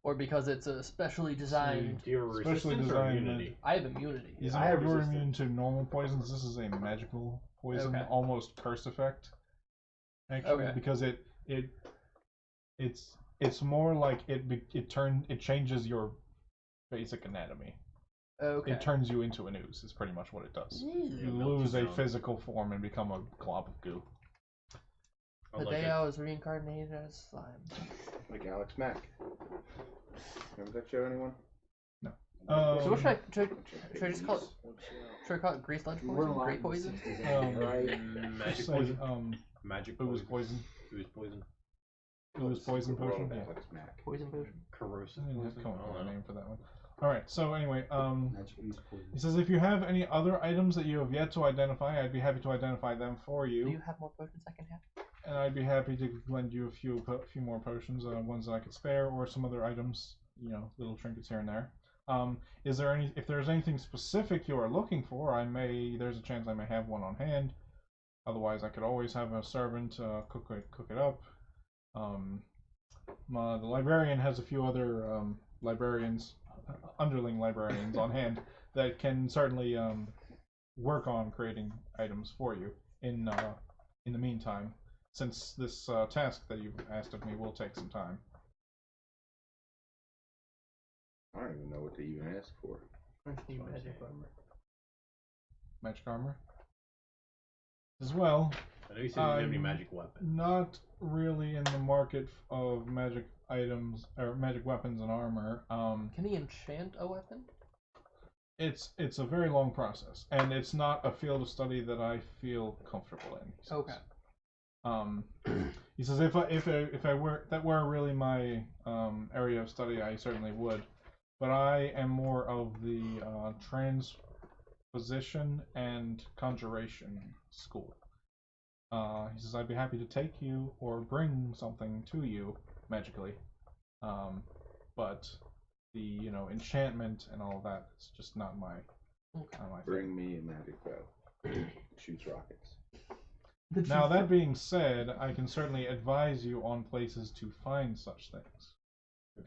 or because it's a specially designed? Your Specially resistance or designed. immunity? I have immunity. He's I have you're resistance. immune to normal poisons. This is a magical poison, Okay. almost curse effect. Actually, Okay. because it's more like it changes your basic anatomy. Okay. It turns you into an ooze. Is pretty much what it does. You It melts lose you a down. physical form and become a glob of goo. The Unlike day a- I was reincarnated as slime. Like Alex Mack. Remember that show, anyone? So what should I just call it? What's, Should I call it Grease Lunch We weren't Poison? allowed Great in the Poison? 60s, right? Magic Say, poison. Magic ooze poison. poison. Ooze poison. Ooze poison Super potion. World Yeah. Alex Mack. Poison potion? Corrosive I didn't poison. come up I with don't a know. name for that one. Alright, so anyway, Magic use poison. he says if you have any other items that you have yet to identify, I'd be happy to identify them for Do you. you have more potions I can have? And I'd be happy to lend you a few more potions, ones that I could spare, or some other items, little trinkets here and there. If there's anything specific you are looking for, there's a chance I may have one on hand. Otherwise, I could always have a servant cook it up. The librarian has a few other underling librarians on hand that can certainly work on creating items for you in the meantime, since this task that you've asked of me will take some time. I don't even know what to even ask for. Magic armor. Magic armor. As well, I know you said you didn't have any magic weapon. not really in the market of magic items or magic weapons and armor. Can he enchant a weapon? It's a very long process, and it's not a field of study that I feel comfortable in. He says. Okay. He says if I were that were really my area of study, I certainly would, but I am more of the transposition and conjuration school. He says I'd be happy to take you or bring something to you magically, but the enchantment and all that is just not my thing. Bring me a magic bow. Shoots rockets. Now that being said, I can certainly advise you on places to find such things.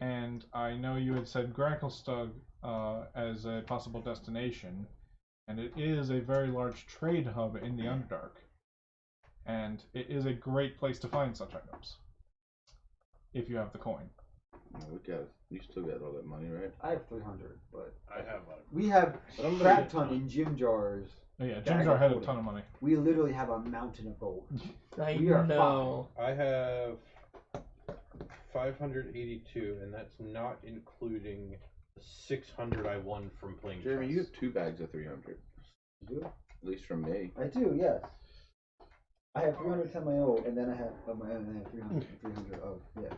And I know you had said Gracklstugh as a possible destination, and it is a very large trade hub in the Underdark. And it is a great place to find such items. If you have the coin. No, you still got all that money, right? I have 300, but I have we have But I'm crap gonna ton in gym jars. Oh yeah, Yeah, I Jimjar got had a 40. ton of money. We literally have a mountain of gold. I We are know. I have 582, and that's not including the 600 I won from playing Jeremy, chess. you have 2 bags of 300. You do? At least from me. I do, yes. I have 310 my own, and then I have of my own, and I have 300 of, yeah.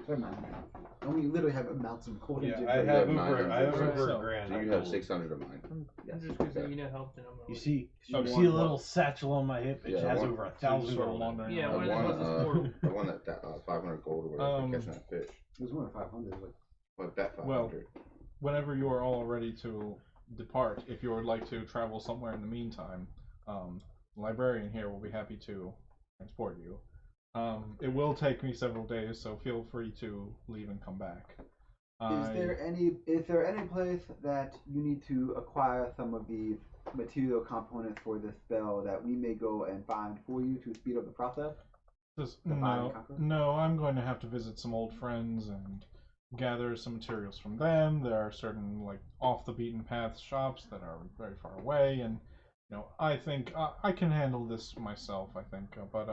They're mine now. And we literally have amounts of gold in Yeah, gym I jars. have have over, I have 900. over So- a grand. So of you have gold. 600 of mine. I'm just gonna say you know help, then I'm gonna. You see, Oh, you you see want a little what? satchel on my hip. It Yeah, has one- over So you're 1,000 sort of gold. in it. wandering Yeah, around. one I of won, those is portal. I won that 500 gold or whatever for catching that fish. It was more than 500, but Well, that Well, 500. whenever you are all ready to depart, if you would like to travel somewhere in the meantime, the librarian here will be happy to transport you. It will take me several days, so feel free to leave and come back. is there any place that you need to acquire some of the material components for this spell that we may go and find for you to speed up the process? Divide and conquer? No, I'm going to have to visit some old friends and gather some materials from them. There are certain off the beaten path shops that are very far away, and I think I can handle this myself. I think, but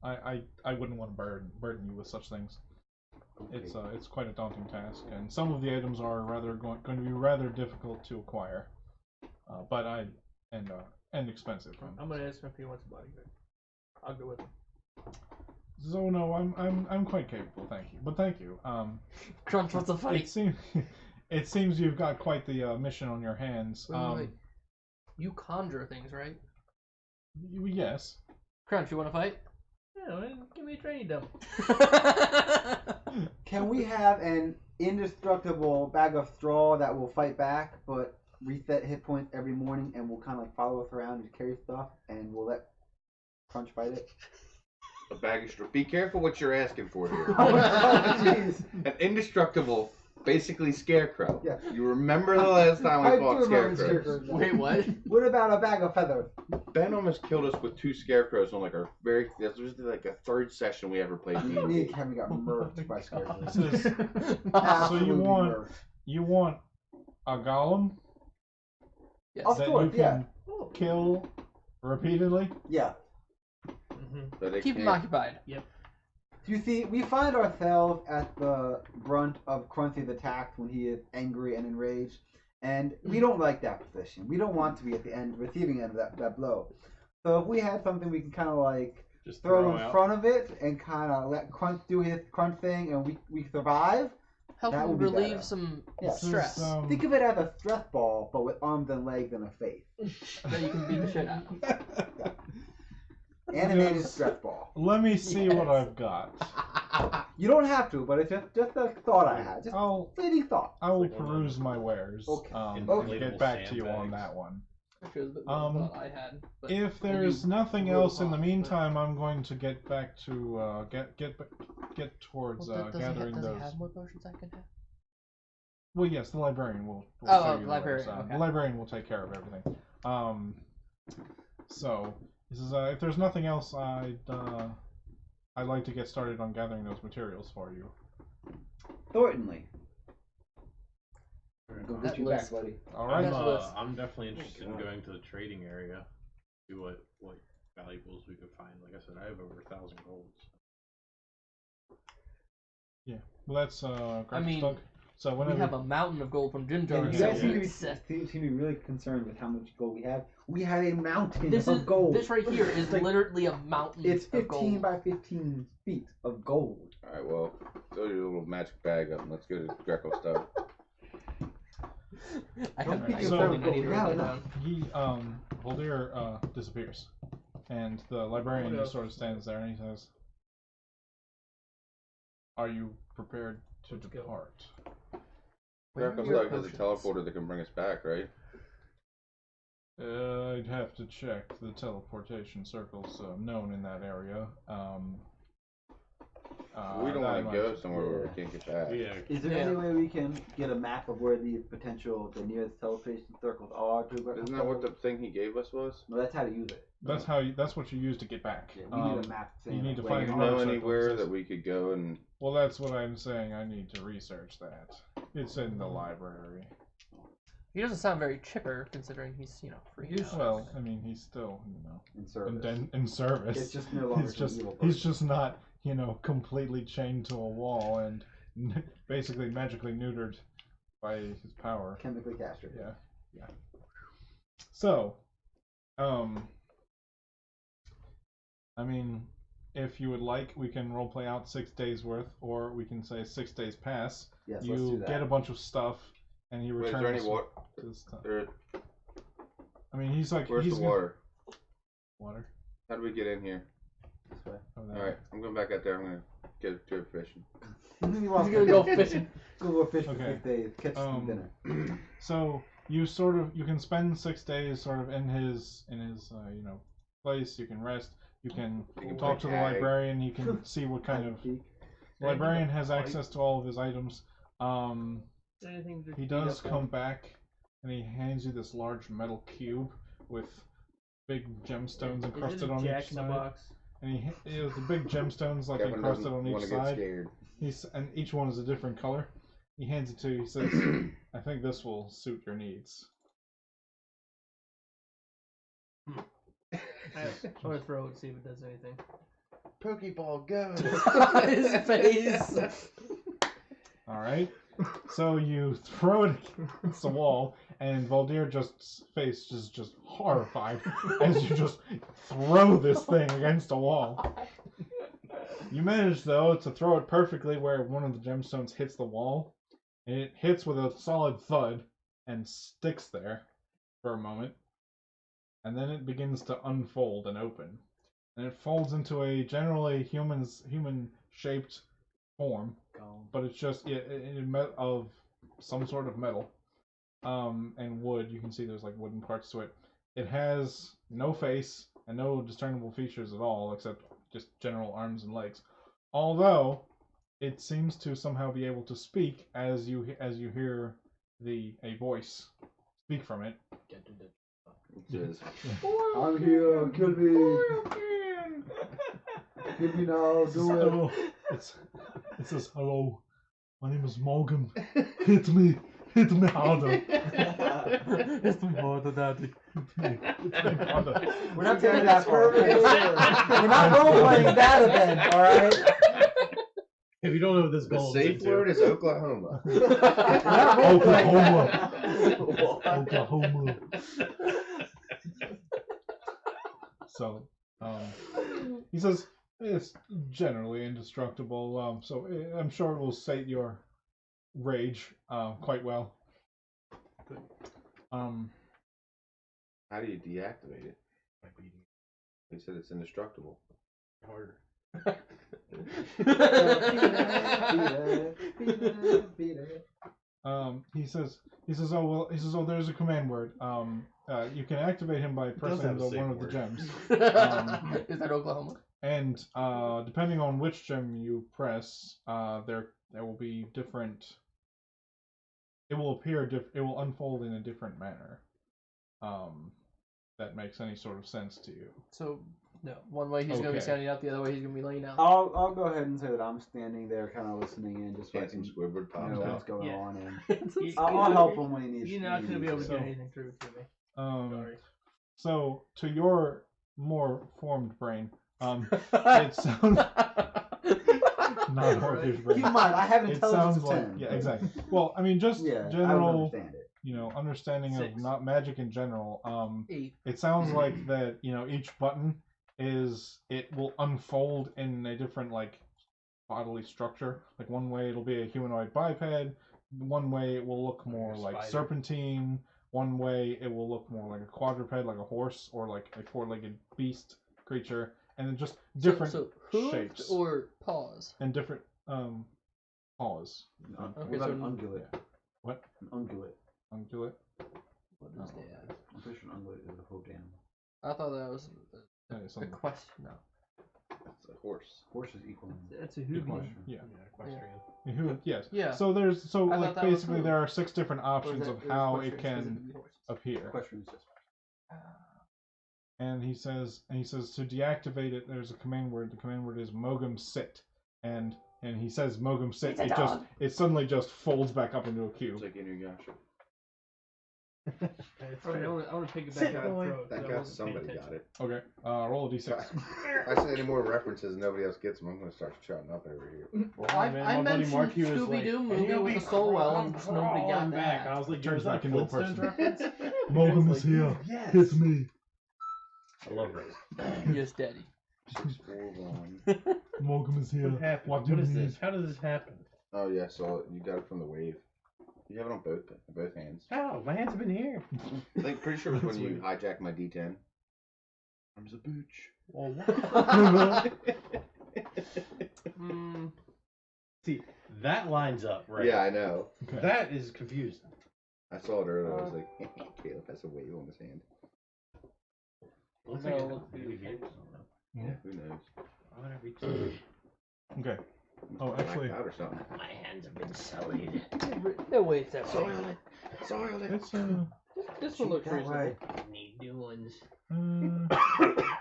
I wouldn't want to burden you with such things. It's quite a daunting task, and some of the items are going to be rather difficult to acquire, and expensive. I'm gonna ask him if he wants a bodyguard. I'll go with him. So no, I'm quite capable, thank you. But thank you. Crunch wants to fight. It seems you've got quite the mission on your hands. Wait. You conjure things, right? Yes. Crunch, you want to fight? Yeah, man, give me a training dump. Can we have an indestructible bag of straw that will fight back, but reset hit points every morning, and will kind of like follow us around and carry stuff, and we'll let Crunch fight it. A bag of straw. Be careful what you're asking for here. Oh, jeez. An indestructible, basically scarecrow. Yeah. You remember the last time I we do fought remember scarecrows? scarecrows. Wait, what? What about a bag of feathers? Ben almost killed us with 2 scarecrows on like our very. This was like a 3rd session we ever played Me and D&D. Kevin got murked by scarecrows. So Absolutely you murked. want a golem Yes. Of that course, you yeah. can kill repeatedly? Yeah. But it Keep him can't- occupied. You see, we find ourselves at the brunt of Crunchy's attacks when he is angry and enraged, and we don't like that position. We don't want to be at the receiving end of that blow. So if we had something we can kind of like Just throw in out. front of it and kind of let Crunch do his Crunch thing, and we survive. Help That him would be relieve better. some Yeah. stress Think of it as a stress ball, but with arms and legs and a face. that you can beat the shit out of. Animated Yes. stress ball. Let me see what Yes. I've got. You don't have to, but it's just a thought I had. Just I'll fleeting thought. I will It's like one of peruse my wares Okay. and Okay. get back to you on Sandbags. that one. Which was the thought I had. But If then there's you nothing rule else in the off, but- meantime, I'm going to get back to get towards Well, does gathering he those. have more potions I can have? Well, yes, the librarian will. Oh, show the you librarian, wares. okay. The librarian will take care of everything. So this is if there's nothing else, I'd like to get started on gathering those materials for you. Thorntonly. Go That get you list. back, buddy. All right. That's list. I'm definitely interested in God. going to the trading area. See what valuables we could find. Like I said, I have over 1,000 golds. Well, that's I mean, Gracklstugh. So We whenever have a mountain of gold from Jim And Jar. you Yeah. guys seem to be really concerned with how much gold we have. We have a mountain of gold. This right here is like- literally a mountain It's of 15 gold. by 15 feet of gold. Alright, well, fill your little magic bag up and let's go to Gracklstugh. I Don't have be an concerned idea. I need to with write gold. it No, down. he Voldir disappears, and the librarian just sort of stands there and he says, "Are you prepared to Let's go. depart?" Where are your Gracklstugh has a potions? teleporter that can bring us back, right? I'd have to check the teleportation circles known in that area. We don't that want to go much- somewhere where we Yeah. can't get back. Yeah. Is there any way we can get a map of where the nearest teleportation circles are to Isn't that what the thing he gave us was? No, that's how to use it. That's what you use to get back. Yeah, we need a map saying you need to like, find Do where you a you know are. circle anywhere says- that we could go and Well, that's what I'm saying. I need to research that. It's in the library. He doesn't sound very chipper considering he's, free. now. Well, I mean, he's still, in service. in service. It's just no longer He's just an evil person. he's just not, completely chained to a wall and basically magically neutered by his power. chemically castrated. Yeah. So, I mean, if you would like, we can roleplay out 6 days worth, or we can say 6 days pass. Yes, let's do You that. get a bunch of stuff, and he Wait, is returns. there any water? his stuff. I I mean, he's like, Where's he's the gonna- water? Water. How do we get in here? This way. Oh, that Alright, I'm going back out there. I'm going to go fishing. He's He's gonna go fishing. Go fish for Okay. 6 days. Catch some dinner. So you can spend 6 days sort of in his place. You can rest. You can You can talk to play the tag. librarian. You can see what kind of Peek. the librarian has access to all of his items. Anything to He beat does up on? come back, and he hands you this large metal cube with big gemstones Is encrusted it a on jack each in the side. box? And he has the big gemstones like Kevin encrusted doesn't on want each to get side. scared. And each one is a different color. He hands it to you. He says, "I think this will suit your needs." I'm gonna throw it and see if it does anything. Pokeball, go! His face. All right. So you throw it against the wall, and Voldir's face is just horrified as you just throw this thing against a wall. You manage, though, to throw it perfectly where one of the gemstones hits the wall, and it hits with a solid thud and sticks there for a moment, and then it begins to unfold and open, and it folds into a generally human-shaped form, but it's just of some sort of metal. and wood. You can see there's like wooden parts to it. It has no face and no discernible features at all, except just general arms and legs. Although it seems to somehow be able to speak as you hear a voice speak from it. It says, I'm here, kill me. Kill me now, do it. It says, hello, my name is Morgan. Hit me harder. Hit me harder, Daddy. Hit me harder. We're not taking that far. We're not role playing that event, alright? If you don't know what this the goal safe word is Oklahoma. We're not role playing that. Oklahoma. So, he says it's generally indestructible. So I'm sure it will sate your rage quite well. How do you deactivate it? They said it's indestructible. Harder. He says, oh, there's a command word. You can activate him by pressing one of the gems. Is that Oklahoma? And depending on which gem you press, there will be different. It will appear it will unfold in a different manner. That makes any sort of sense to you. So, no, one way he's gonna be standing out, the other way he's gonna be laying out. I'll go ahead and say that I'm standing there, kind of listening in, just so I Get can some Squidward pops know out. what's going Yeah. on, and You- I'll help him when he needs. You're not gonna be able to So- get anything through to me. Sorry. So to your more formed brain, it sounds not Horfier's Keep brain. in mind, I have It intelligence sounds of like 10. yeah, exactly. Well, I mean, just Yeah, I would general, understand it. understanding of 6. not magic in general. 8. It sounds like that. Each button it will unfold in a different bodily structure. Like one way it'll be a humanoid biped. One way it will look more like spider. serpentine. One way it will look more like a quadruped, like a horse, or like a four-legged beast creature, and then just different So hooved shapes or paws? and different paws. What Okay, about so an ungulate? What? An ungulate. Ungulate. What is that? I'm pretty sure an ungulate is a hoofed animal. I thought that was That is a something. question. No. It's a horse. Horse is equal. That's a Good hoovy. question. Yeah. Equestrian. Who? Yes. Yeah. So I thought like that was basically who. there are 6 different Or is options that- of it was how it equestrians 'cause can could be horses. appear. Question is just. And he says to deactivate it, there's a command word. The command word is Mogum Sit, and he says Mogum Sit. It suddenly just folds back up into a It's cube. like Inuyasha. Alright, I want to pick it back out and throw it. 'cause That I guy, wasn't paying somebody got attention. it. Okay. Roll a d6. If I say any more references and nobody else gets them, I'm going to start shouting up over here. I mentioned Scooby Doo movie with the soul well, and just nobody got back. that. I was like, Turns "Is that back into a Flintstones person. reference?" Mogum is here. Yes. Hit me. I love Rose. Yes, Daddy. 6, 4, 1. Mogum is here. What happened? What do you is need? this? How does this happen? Oh, yeah, so you got it from the wave. You have it on both hands. How? My hands have been here. I think pretty sure it was when you hijacked my D10. Arms a booch. Well, what? See, that lines up, right? Yeah, I know. Okay. That is confusing. I saw it earlier. I was like, Caleb has a wave on his hand. Looks No, like it it looks maybe beautiful. here. Yeah, who knows? Why would I be too- Okay. Oh, Blacked actually, out or something. My hands have been sullied. No, wait, it's that way. Soiled it. Soiled it. it's This one looks That reasonable. way. Need new ones.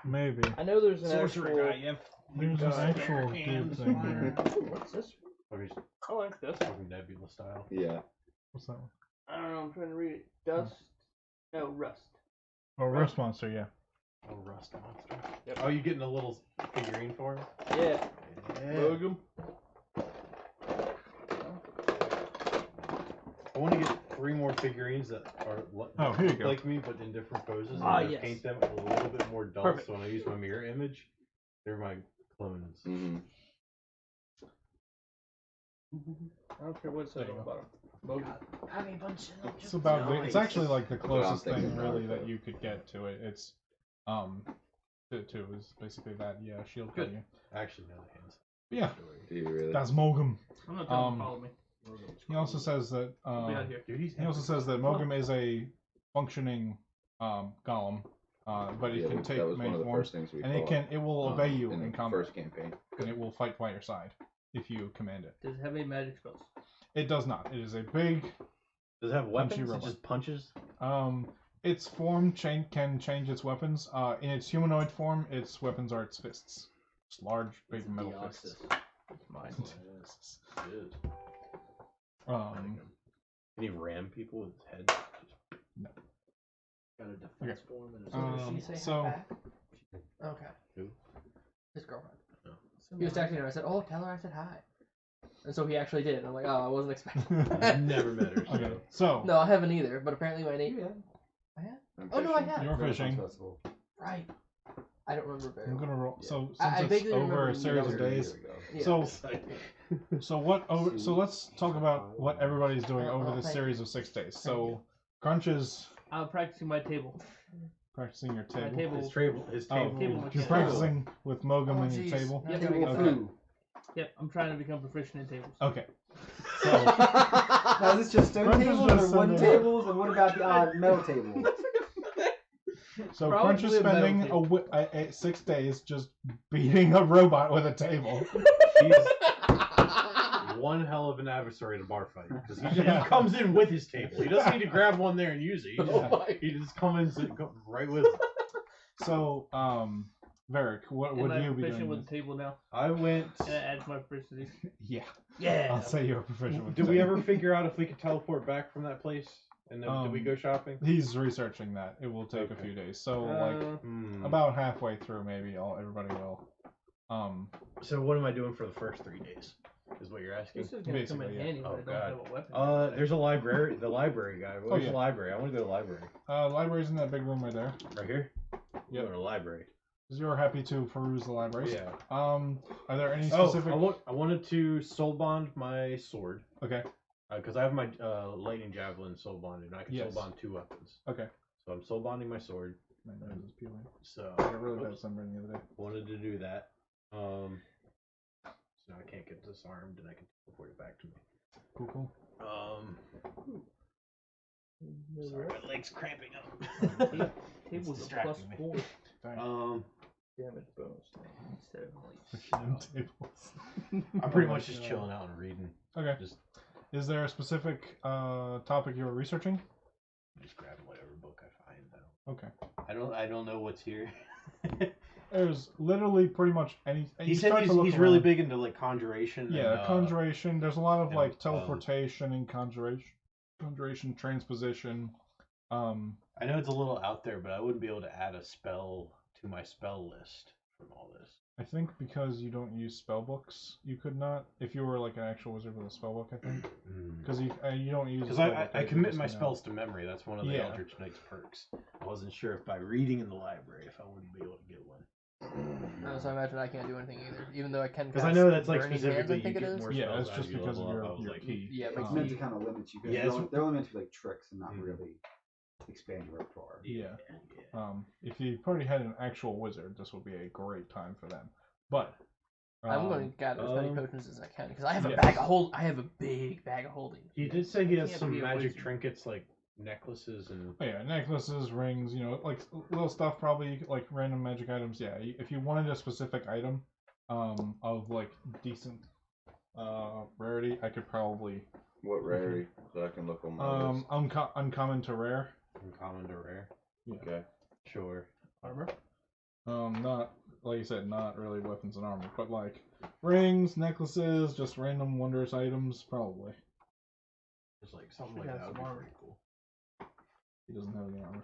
maybe I know there's an Sorcerer actual. guy, you have there's an actual good hands thing here. What's this? Okay, I like this. fucking Nebula style. Yeah. What's that one? I don't know. I'm trying to read it. Dust. No, rust. Oh, Rust Monster. Yeah. Oh, Rust Monster. Yep. Oh, you getting a little figurine for him? Yeah. Mogum. I want to get 3 more figurines that are Oh, here you go. like me, but in different poses. And Ah, I yes. paint them a little bit more dull, Perfect. so when I use my mirror image, they're my clones. Mm-hmm. I don't care what it says on the bottom. It's about. It's actually like the That's what I'm closest thing thinking about, really that so. you could get to it. It's to is basically that. Yeah, shield Good. cutting. Actually, no, the hands. Yeah, Do you really? that's Mogum. I'm not telling Um, him to follow me. He also says that Be out here. he also says that Mogum is a functioning golem, but it Yeah, can that take was one many of the forms, first things we and fought, it will obey you in in the combat, first campaign. and it will fight by your side if you command it. Does it have any magic spells? It does not. It is a big. Does it have weapons? It robot. just punches? Its form can change its weapons. In its humanoid form, its weapons are its fists. Just large, big metal fists. Mine. It is. Um, Can he ram people with his head? Got a defense form and a So does she say so- hi back? Okay. Who? His girlfriend. Oh. He was texting her. I said, "Oh, tell her I said hi." And so he actually did. I'm like, "Oh, I wasn't expecting." I've never met her. okay, so No, I haven't either. But apparently my name. I have. I'm Oh no, I fishing. have. you're fishing. Festival. Right. I don't remember very I'm well. gonna roll. Yeah. So I since it's vaguely over remember a series of you days, Yeah. so let's talk about what everybody's doing over this thank series of 6 days. So Crunch is I'm practicing my table. practicing your My table. table. His table. His Oh, table. Table you're mechanics. practicing with Mogum Oh, and your jeez. table. Yep. Table Okay. food. Yep, I'm trying to become proficient in tables. Okay. So Now, is this just stone Crunch is tables just or wood sitting there. tables? And what about the metal tables? So Crunch is Probably a metal spending table. 6 days just beating a robot with a table. He's one hell of an adversary to bar fight because he comes in with his table. He doesn't need to grab one there and use it. He just comes in right with it. So, Varric, what Am would I you be proficient doing? with the table now? I went. Can I add to my proficiency? Yeah, Yeah. I'll say you're proficient with Did the we table. ever figure out if we could teleport back from that place? And then did we go shopping? He's researching that. It will take a few days. So, about halfway through, maybe everybody will. So what am I doing for the first 3 days? Is what you're asking? This is gonna come in Basically, yeah. handy when Oh, I don't God. have a weapon. There's a library. The library guy. Where's yeah. the library? I want to go to the library. Library's in that big room right there. Right here. Yep. Go to the library. Because you're happy to peruse the libraries. Yeah. Are there any Oh, specific? I wanted to soul bond my sword. Okay. Because I have my lightning javelin soul bonded, and I can Yes. soul bond 2 weapons. Okay. So I'm soul bonding my sword. My nose is peeling. So I got really bad sunburn the other day. wanted to do that. So now I can't get disarmed, and I can teleport it back to me. Cool. Sorry, my leg's cramping up. Table's a distracting me. +4 damage bonus instead of only Tables. I'm pretty much just chilling out and reading. Okay. Just Is there a specific topic you're researching? grabbing whatever book I find. Though. Okay. I don't know what's here. There's literally pretty much any. He you said start to look he's really around. big into like conjuration. Yeah, and, conjuration. There's a lot of and, like teleportation and conjuration, transposition. I know it's a little out there, but I wouldn't be able to add a spell to my spell list from all this. I think because you don't use spell books, you could not. If you were like an actual wizard with a spell book, I think. Because you don't use. Because I commit my spells to memory. That's one of the Eldritch Knight's perks. I wasn't sure if by reading in the library if I wouldn't be able to get one. So I imagine I can't do anything either, even though I can. Because I know that's like Burning Hands, specifically I you think it get is. more Yeah, spells it's just as you because of level up. I was your like, key. Yeah, It's but meant to kind of limit you. Yeah, They're only meant to be like tricks and not really expand your repertoire. Yeah. If you already had an actual wizard, this would be a great time for them. But I'm going to gather as many potions as I can because I have a yes. bag of I have a big bag of holding. He did say he has Can't some be a magic wizard. trinkets like necklaces and. Oh, yeah, necklaces, rings, like little stuff, probably like random magic items. Yeah, if you wanted a specific item, of like decent, rarity, I could probably. What rarity? So I can look on my list. Uncommon to rare. Uncommon to rare. Yeah. Okay. Sure. Armor. Not like you said, not really weapons and armor, but like rings, necklaces, just random wondrous items, probably. Just like something Should like have that would some be armor. pretty cool. He doesn't have any armor.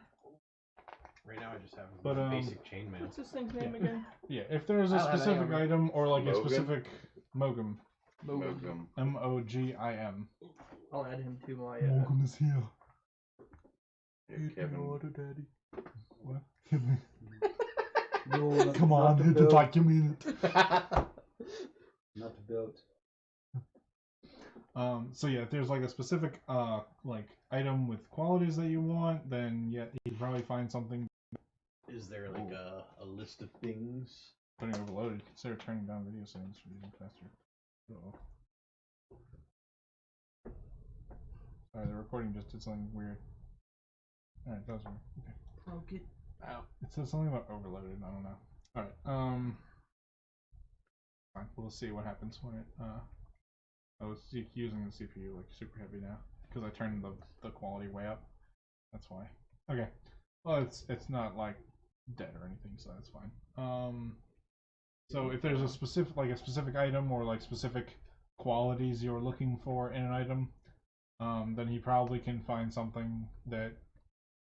Right now I just have But, basic chainmail. What's this thing's name again? Yeah, if there's a I don't have any specific armor. item or like a Mogum? specific Mogum, Mogum. Mogim. I'll add him to my. Mogum is here. Yeah, Kevin. Daddy. What? No, Come on, hit the document. Not to build. So yeah, if there's like a specific like item with qualities that you want, then yeah, you can probably find something. Is there like a list of things? Putting overloaded, consider turning down video settings for using faster. Uh-oh. Sorry, the recording just did something weird. Alright, that was weird. Okay. Broke it. Wow. It said something about overloaded. I don't know. Alright. Fine. We'll see what happens when it. I was using the CPU like super heavy now because I turned the quality way up. That's why. Okay. Well, it's not like dead or anything, so that's fine. So if there's a specific item or like specific qualities you're looking for in an item, then he probably can find something that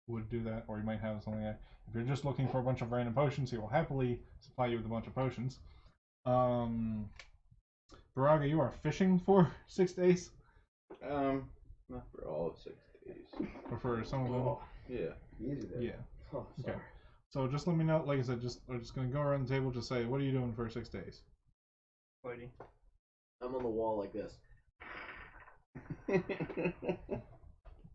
would do that, or he might have something that. If you're just looking for a bunch of random potions, he will happily supply you with a bunch of potions. Baraga, you are fishing for 6 days? Not for all of 6 days. Or for some of them? Yeah. Easy there. Yeah. Oh, Okay. So just let me know. Like I said, we're just gonna go around the table. Just say, what are you doing for 6 days? Waiting. I'm on the wall like this.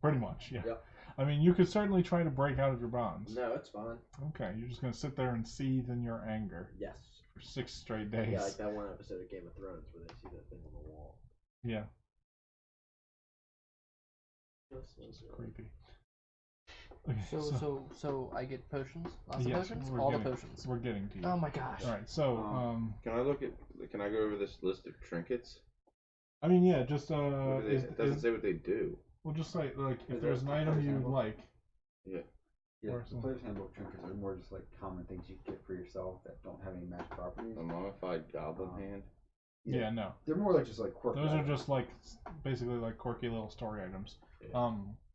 Pretty much, yeah. Yep. I mean, you could certainly try to break out of your bonds. No, it's fine. Okay, you're just gonna sit there and seethe in your anger Yes. for 6 straight days. Yeah, like that one episode of Game of Thrones where they see that thing on the wall. Yeah, Just it's creepy. Okay, So I get potions? Lots of yes, potions? we're All getting- the potions. we're getting to you. Oh my gosh. All right, so Can I look at? Can I go over this list of trinkets? I mean, yeah, just What do they, it doesn't say what they do. we'll just say like if Is there's there an a item player's you handbook? like. Yeah, Or the some- player's handbook trinkets are more just like common things you can get for yourself that don't have any magic properties. A modified goblin hand. Yeah, no, They're more like just like quirky those are items. just like basically like quirky little story items. Yeah.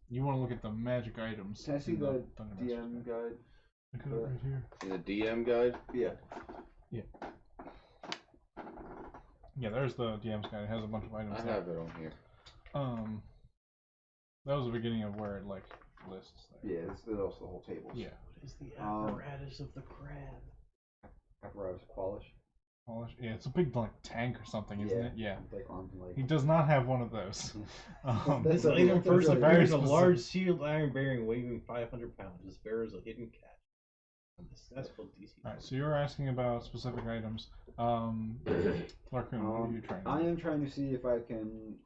You want to look at the magic items. Can I see in the Dungeon Master's DM Guide. guide? I got it right here. In the DM guide. Yeah. Yeah, there's the DM's guide. It has a bunch of items. I there. have it on here. That was the beginning of where it like lists there. Yeah, there's also the whole table. Yeah. What is the Um, apparatus of the crab? Apparatus polish. Polish. Yeah, it's a big like tank or something, isn't it? Yeah. With, like arms and legs. He does not have one of those. This That's a- item that's a first really appears a specific- large sealed iron bearing weighing 500 pounds. This bears a hidden catch. Successful DC. Alright, so you're asking about specific items. Larkoon, what are you trying to I do? am trying to see if I can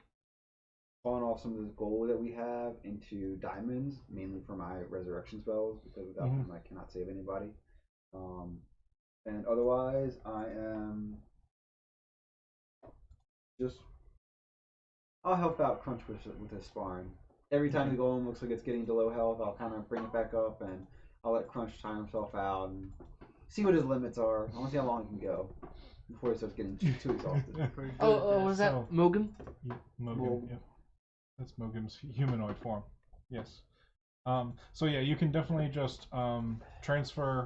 pawn off some of this gold that we have into diamonds, mainly for my resurrection spells, because without them I cannot save anybody. And otherwise, I am just. I'll help out Crunch with his sparring. Every time the golem looks like it's getting to low health, I'll kind of bring it back up and I'll let Crunch time himself out and see what his limits are. I want to see how long he can go before he starts getting too exhausted. Oh, was that So- Mogum? Mogum, yep. That's Mogum's humanoid form. Yes. So yeah, you can definitely just transfer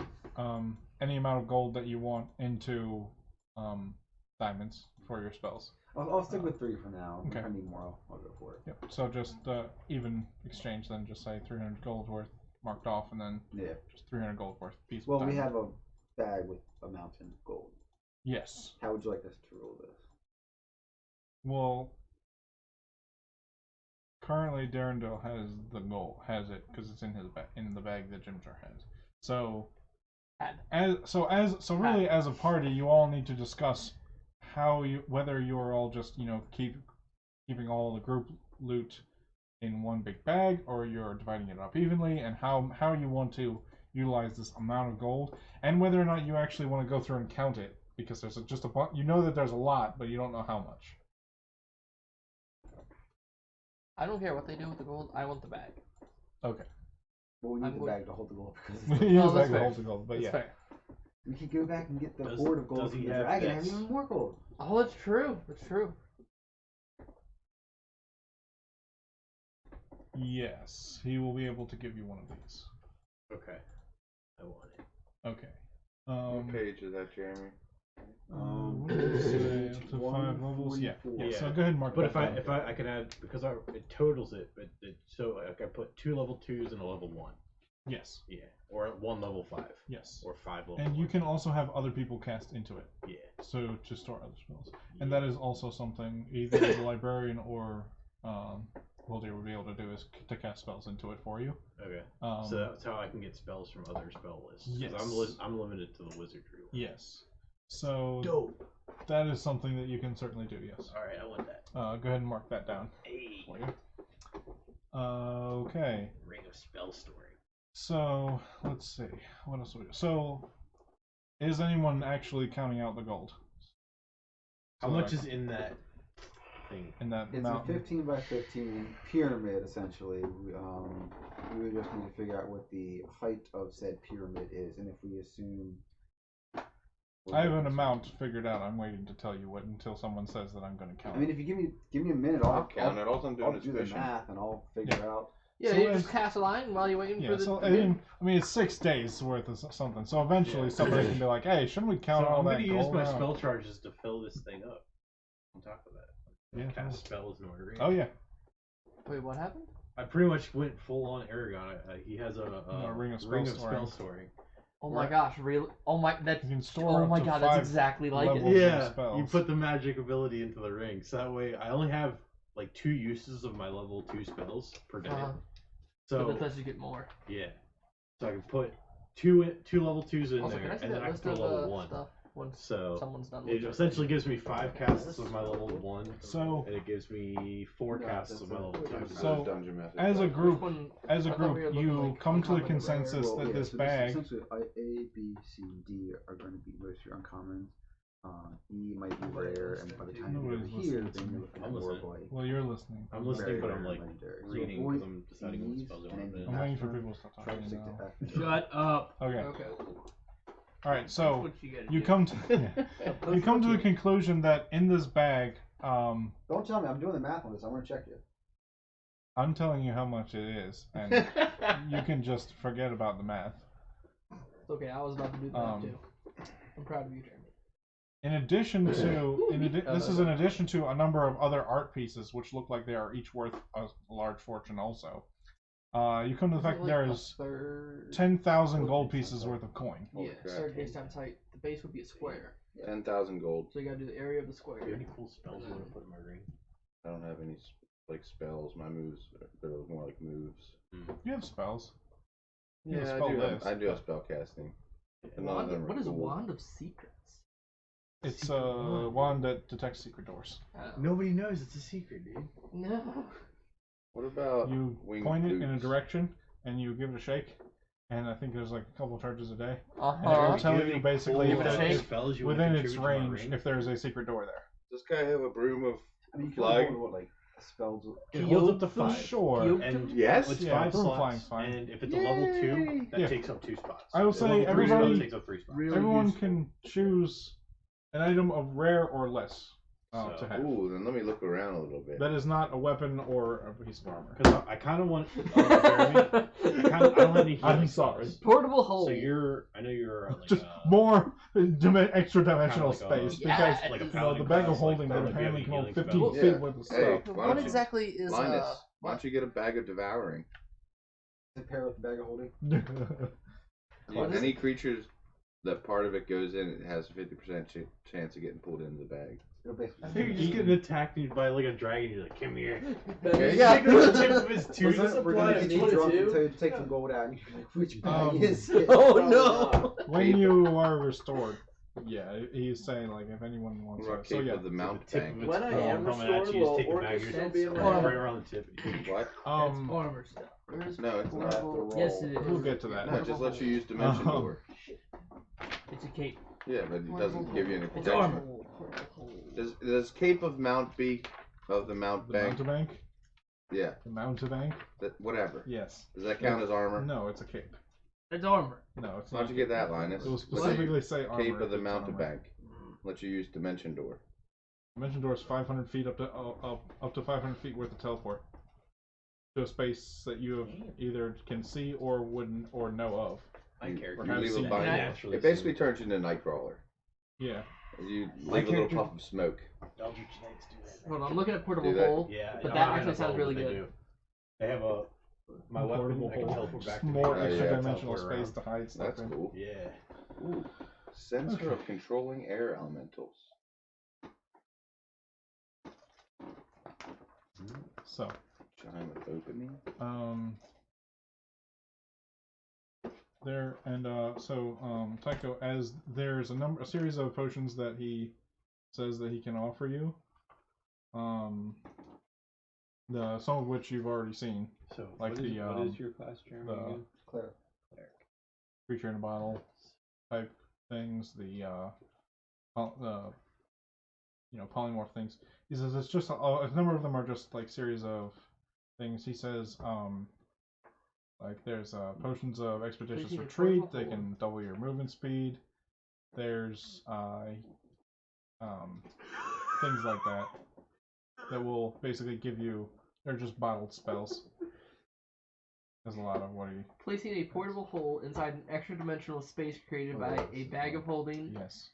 any amount of gold that you want into diamonds for your spells. I'll stick with 3 for now. Okay. If I need more, I'll go for it. Yep. So just even exchange, then just say 300 gold worth marked off, and then Yeah. just 300 gold worth piece. Well, of we diamond. have a bag with a mountain of gold. Yes. How would you like us to roll this? Well, currently Darendale has it because it's in his in the bag that Jimjar has. So really as a party, you all need to discuss whether you are all just keeping all the group loot in one big bag, or you're dividing it up evenly, and how you want to utilize this amount of gold, and whether or not you actually want to go through and count it, because there's just a bunch. You know that there's a lot, but you don't know how much. I don't care what they do with the gold. I want the bag. Okay. Well, we need I'm the going- bag to hold the gold because You it's use that's bag to fair. hold the gold, but That's yeah. fair. we could go back and get the Does- hoard of gold does from he the have dragon and have this? even more gold. Oh, it's true. It's true. Yes, he will be able to give you one of these. Okay. I want it. Okay. What page is that, Jeremy? What did it say? Up to 5 levels? Yeah. 144. Yeah. So go ahead and mark But that if down. I can add, because it totals it, but so like I put 2 level 2s and a level 1. Yes. Yeah. Or 1 level 5. Yes. Or 5 level And you 1. can also have other people cast into it, Yeah. so to store other spells. And that is also something either the librarian or Voldir will be able to do, is to cast spells into it for you. Okay. Um, So that's how I can get spells from other spell lists. 'Cause Yes. I'm limited to the wizardry one. Yes. So Dope. that is something that you can certainly do. Yes. All right, I want that. Go ahead and mark that down Hey. for you. Okay. Ring of Spell Story. So let's see. What else do we do? So, is anyone actually counting out the gold? How much is in that thing? In that It's mountain? a 15 by 15 pyramid, essentially. We would just need to figure out what the height of said pyramid is, and if we assume. I have an amount figured out. I'm waiting to tell you what until someone says that I'm going to count. I mean, if you give me a minute, I'll count it. All I'm doing I'll is do the fishing. math and I'll figure out. Yeah, So you as- just cast a line while you're waiting for the. so I mean, it's 6 days worth of something. So eventually, somebody can be like, "Hey, shouldn't we count So all I'm that going to use gold my around?" spell charges to fill this thing up. On top of that, Yeah. cast spells in order. Oh yeah. Wait, what happened? I pretty much went full on Aragon. He has a Ring of Ring of Spell Spell Story. Oh my gosh, really? Oh my, that's. You can store Oh up my to god, 5 that's exactly like it. levels of Yeah, spells. you put the magic ability into the ring, so that way I only have like 2 uses of my level 2 spells per day. So So that lets you get more. yeah, so I can put two level 2s in Also, there, can I see and then that I can list put of a level 1. stuff once So someone's done it with it? essentially gives me 5 casts of my level 1, So and it gives me 4 No, casts that's of my a- level 2. So, dungeon method. as a but- group, Which one- as a I thought group, we were looking you like come to the uncommon and rare. consensus Well, that yeah, this so bag. essentially, A, B, C, and D are going to be most of your uncommons. E might be rare, and by the time you Nobody's get over here, listening to then me. you're looking I'm at more of listening. like Well, you're listening. I'm listening, very but rare I'm like legendary. So reading avoid because I'm deciding what E's, spells I and want then to I'm do. waiting for after, people to stop try to talking stick to now. F. Shut up. Okay. Okay. All right. So That's what you gotta you do. come to you come to the conclusion that in this bag, Don't tell me, I'm doing the math on this. I want to check you. I'm telling you how much it is, and you can just forget about the math. It's okay, I was about to do that too. I'm proud of you, Jeremy. In addition to, this is in addition to a number of other art pieces, which look like they are each worth a large fortune. Also, you come to the fact that there is 10,000 gold pieces worth of coin. Holy Yeah, crap. start base times height. The base would be a square. 10,000 gold. So you gotta do the area of the Do you have square. any cool spells you want to put in my ring? I don't have any like spells. My moves, they're more like moves. You have spells. You have a Yeah, spell I do. list, I do have but spell casting. But none of them are What is cool. Wand of Secrets? It's a wand that detects secret doors. Nobody knows it's a secret, dude. No. What about You winged point it in a boots? direction, and you give it a shake, and I think there's like a couple charges a day. Uh And it'll huh. tell Do you you have basically Give it a that shake. if spells you want to within its contribute to my range ring? if there's a secret door there. Does this guy have a broom of I mean, you can Flag. only hold, what, like, spells. It holds up to Kyogre? 5. Sure. And Yes? it's Yeah, 5 broom slots, flying's fine. and if it's a level 2, that Yeah. takes up 2 spots. I will A say level 3 spell everybody- takes up 3 spots. Really Everyone useful. can choose an item of rare or less So- to have. Ooh, then let me look around a little bit. That is not a weapon or a piece of armor. Because I kind of want Jeremy. I don't have any healing I'm sorry. spells. Portable hole. So I know you're like Just more extra kinda dimensional like space Yeah. because like a you know, the paladin bag of class, holding like, that if you have apparently any can hold healing 15 spells. feet Yeah. worth of Hey, stuff. why What don't you- exactly is Linus, why don't you get a bag of devouring? To pair with the bag of holding. What is Any creatures that part of it goes in, it has a 50% chance of getting pulled into the bag. It'll basically. I think you're just getting attacked by like a dragon. You're like, come here. Okay. Yeah. Take the tip of his We're tooth. gonna, get you drunk 22? until you take some gold out and you can like, which bag Um, is it? Oh no! When you are restored, yeah, he's saying like if anyone wants What about to. So Cape yeah, of the Mount tip Bank? of its When I claw am coming at restored, you, just will take a bag Orcus of still yourself, be right alive? around the tip. What? Armor stuff. Where's No, it's not. portable- Yes, it is. we'll get to that. No, it just lets you use Dimension Um, Door. It's a cape. Yeah, but it doesn't give you any It's protection. armor. Portable hole. Does Cape of Mount be of the Mount The Bank? mountebank. Yeah, The mountebank. whatever. Yes. Does that count as armor? No, it's a cape. That's armor. No, it's Why'd not. you get that, Linus? It will Let you- specifically say armor. Cape of the if it's armor. Mountebank. Let you use Dimension Door. Dimension door is 500 feet up to 500 feet worth of teleport to a space that you have either can see or wouldn't or know of. My You- character you leave is a body- naturally. It basically turns you into Nightcrawler. Yeah. You My leave a little character- puff of smoke. Eldritch Knights do that. Hold on, I'm looking at portable Do that. hole. Yeah, But I that don't actually know sounds really what they good. do. They have my weapon. Portable I can hole. teleport back Just to me. more Oh, extra yeah. dimensional Teleport space to hide stuff That's in. cool. Yeah. Ooh. Sensor of controlling air elementals. So, Chime of opening. Tycho, as there's a series of potions that he says that he can offer you, some of which you've already seen. So Like what is, the, what is your class, Jeremy? the- again? Cleric. creature in a bottle type things, the polymorph things. He says it's just a number of them are just like series of things. He says like there's potions of expeditious Creating a retreat. portal They hole. can double your movement speed. There's things like that that will basically give you. They're just bottled spells. There's a lot of what he. Placing a portable hole inside an extra-dimensional space created by a bag of holding, Yes.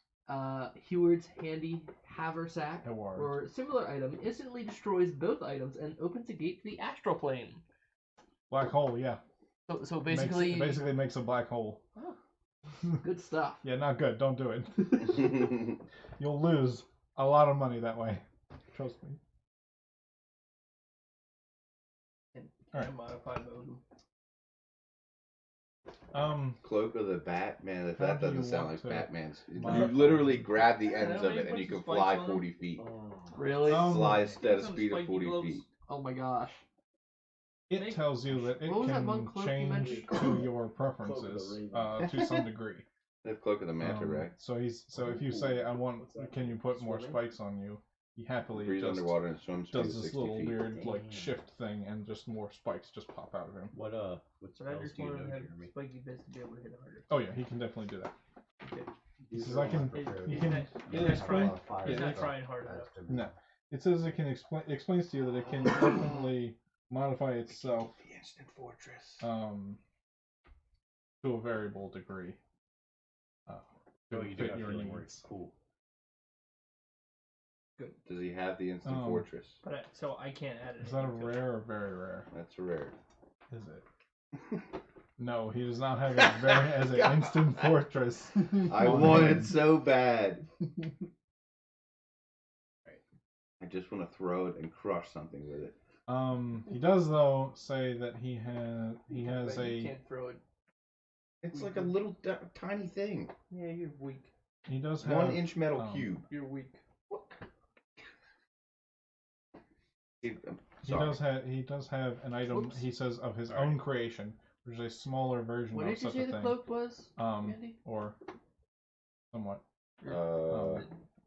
Heward's handy haversack, Heward. or similar item instantly destroys both items and opens a gate to the astral plane. Black hole. Yeah. So basically, it basically makes a black hole. Oh, good stuff. Yeah, not good. Don't do it. You'll lose a lot of money that way. Trust me. And Alright. modify mode. Cloak of the Batman. If How that do you doesn't sound want like to Batman's, you modify literally grab the Yeah, ends that of way it you and put you some can spikes fly on 40 feet. Really? Fly at a Get some speed of spiky 40 gloves. feet. Oh my gosh. It Make- tells you that it What was that can one cloak you change mentioned? to your preferences Raven. to some degree. They have Cloak of the Manta Ray. So if you say I want, can you put more spikes on you? He happily Breathes just underwater and swims does speed of this 60 little feet. weird like Damn. shift thing, and just more spikes just pop out of him. What But I spells just do you know, wanted to have Jeremy? spiky bits to be able to hit harder. Oh yeah, he can definitely do that. Okay. He says I can. He's You can. not- It he's not explain. trying. He's Yeah, not trying hard enough. No, it says it can explain. Explains to you that it can definitely modify itself The instant fortress. to a variable degree. To Oh, you do fit have your healing words. needs. Cool. Does he have the instant fortress? But so I can't add it. Is that a rare or very rare? That's a rare. Is it? No, he does not have it very as an instant fortress. I on want him. it so bad. I just want to throw it and crush something with it. He does though say that he has But you a can't throw it. It's like a little tiny thing. Yeah, you're weak. he does have 1 inch metal um, cube. You're weak. He he does have an item. Whoops. He says of his own creation, which is a smaller version What of did you such say a the thing. cloak was, Andy? Or somewhat.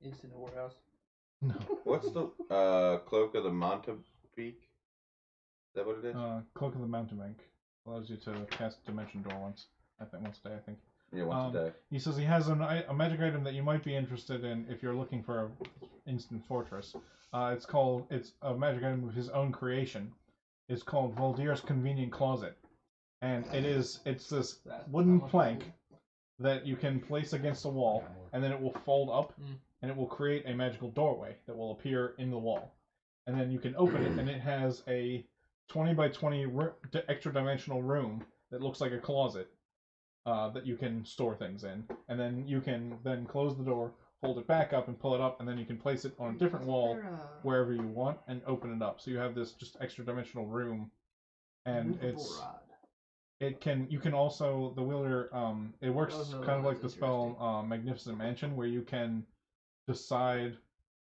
Instant whorehouse. No. What's the Cloak of the Manta Peak? Is that what it is? Cloak of the Mountebank allows you to cast Dimension Door once a day, I think. Yeah, once a day. He says he has a magic item that you might be interested in if you're looking for an instant fortress. It's a magic item of his own creation. It's called Voldir's Convenient Closet, and it's this wooden plank that you can place against a wall, and then it will fold up, and it will create a magical doorway that will appear in the wall, and then you can open it, and it has a 20 by 20 extra dimensional room that looks like a closet. That you can store things in, and then you can then close the door, hold it back up, and pull it up, and then you can place it on a different wall wherever you want and open it up. So you have this just extra dimensional room, and you can also the wielder it works kind of like the spell Magnificent Mansion, where you can decide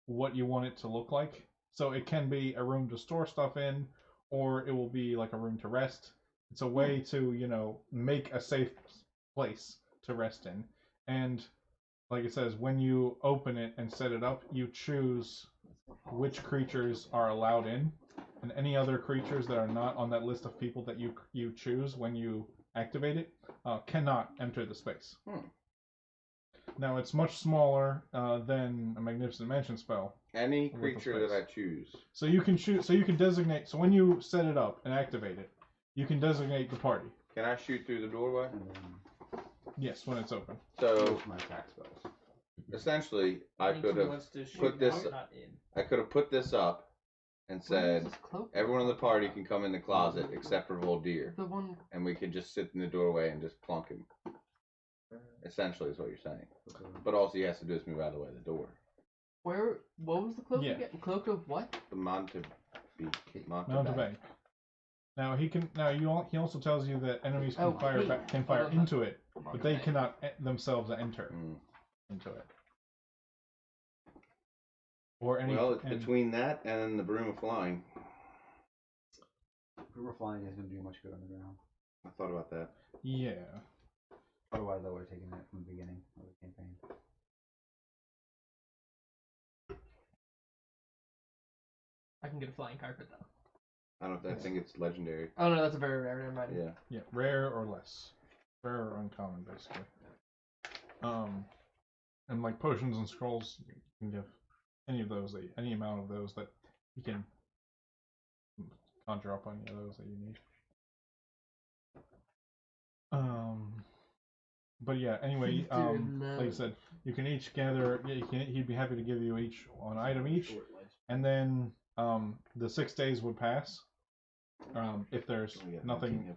what you want it to look like. So it can be a room to store stuff in, or it will be like a room to rest. It's a way to, make a safe place to rest in. And like it says, when you open it and set it up, you choose which creatures are allowed in, and any other creatures that are not on that list of people that you choose when you activate it cannot enter the space. Now it's much smaller than a Magnificent Mansion spell. Any creature that I choose. So you can choose. So you can designate. So when you set it up and activate it, you can designate the party. Can I shoot through the doorway? Yes, when it's open. So My attack spells. essentially, I Anything could have wants to shoot put this. out, not in. I could have put this up and said everyone in the party can come in the closet except for Voldir, The one. and we can just sit in the doorway and just plunk him. Essentially, is what you're saying. But all he has to do is move out of the way of the door. What was the cloak Yeah. again? Cloak of what? The Mountebank. Mountebank. Now he can. He also tells you that enemies can fire into it, but they cannot themselves enter into it. Or any. Well, it's between that and the broom of flying. River flying isn't going to do much good on the ground. I thought about that. Yeah. Otherwise, I would have taken it from the beginning of the campaign. I can get a flying carpet though. I think it's legendary. Oh no, that's a very rare. Never mind. Yeah. Yeah, rare or less. Rare or uncommon, basically. And like potions and scrolls, you can give any of those, any amount of those that you can conjure up any of those that you need. But yeah, anyway, like I said, you can each gather. Yeah, he'd be happy to give you each one item each, and then the 6 days would pass. If there's nothing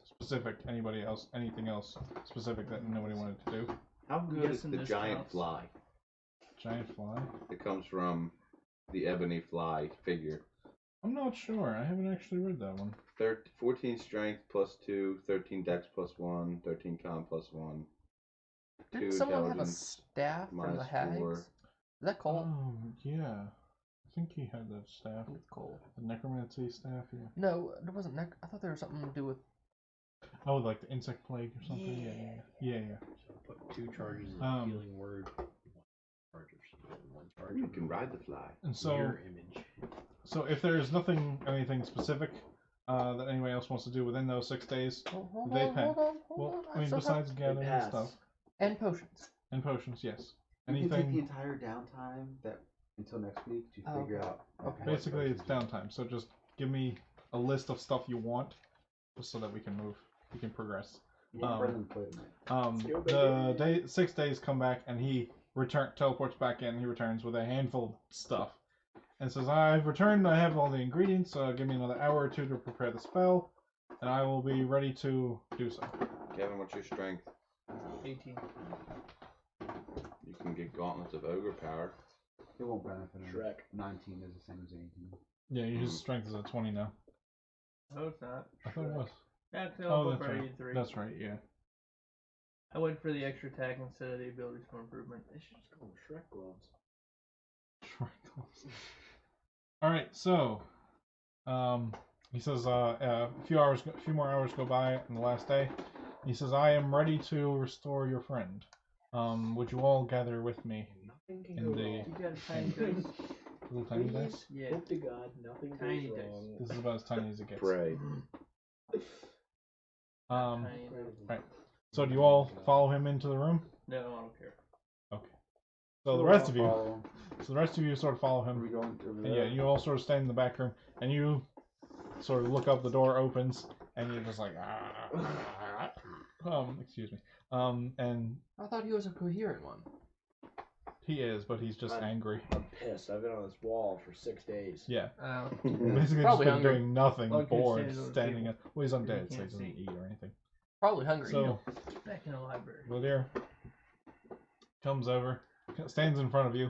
specific, anything else specific that nobody wanted to do. How good is the giant fly? Giant fly? It comes from the ebony fly figure. I'm not sure. I haven't actually read that one. 14 strength plus 2, 13 dex plus 1, 13 con plus 1. Didn't someone have a staff from the hags? 4. Is that Cole? Yeah. I think he had that staff. It's Cole. The necromancy staff, yeah. No, there wasn't. I thought there was something to do with. Oh, like the insect plague or something? Yeah. So put 2 charges of healing word, 1 charge of one charge. You can ride the fly. And so, mirror image. So if there's anything specific that anyone else wants to do within those 6 days, they pay. Well, I mean, besides gathering and stuff. And potions. And potions, yes. You can take the Anything. entire downtime until next week to figure out. Okay. Basically, it's downtime. So just give me a list of stuff you want, just so that we can move, we can progress. The 6 days come back, and he teleports back in. He returns with a handful of stuff, and says, "I've returned. I have all the ingredients. Give me another hour or 2 to prepare the spell, and I will be ready to do so." Kevin, what's your strength? 18. You can get gauntlets of ogre power. It won't benefit him. Shrek. 19 is the same as 18. Yeah, his strength is at 20 now. No, it's not. I thought it was. That's That's right. 3. That's right. Yeah. I went for the extra attack instead of the abilities for improvement. They should just call them Shrek gloves. All right. So, he says, a few more hours go by on the last day. He says, "I am ready to restore your friend. Would you all gather with me Nothing can in go the wrong. You got a tiny dice. little tiny Please, dice?" Yeah. hope to God nothing Tiny goes dice. wrong. This is about as tiny as it gets. Pray. Um. Tiny dice. Right. So do you all follow him into the room? No, I don't care. Okay. So the rest of you sort of follow Are we him. going over And there? yeah, you all sort of stand in the back room, and you sort of look up. The door opens, and you're just like, excuse me. And I thought he was a coherent one. he is, but he's just angry. I'm pissed. I've been on this wall for 6 days. Yeah. Mm-hmm. Basically, Probably just been hungry. doing nothing, Well, 'cause bored, he's on standing the up. Well, he's undead, so he can't doesn't see. eat or anything. Probably hungry. So, Back in the library. Voldir comes over, stands in front of you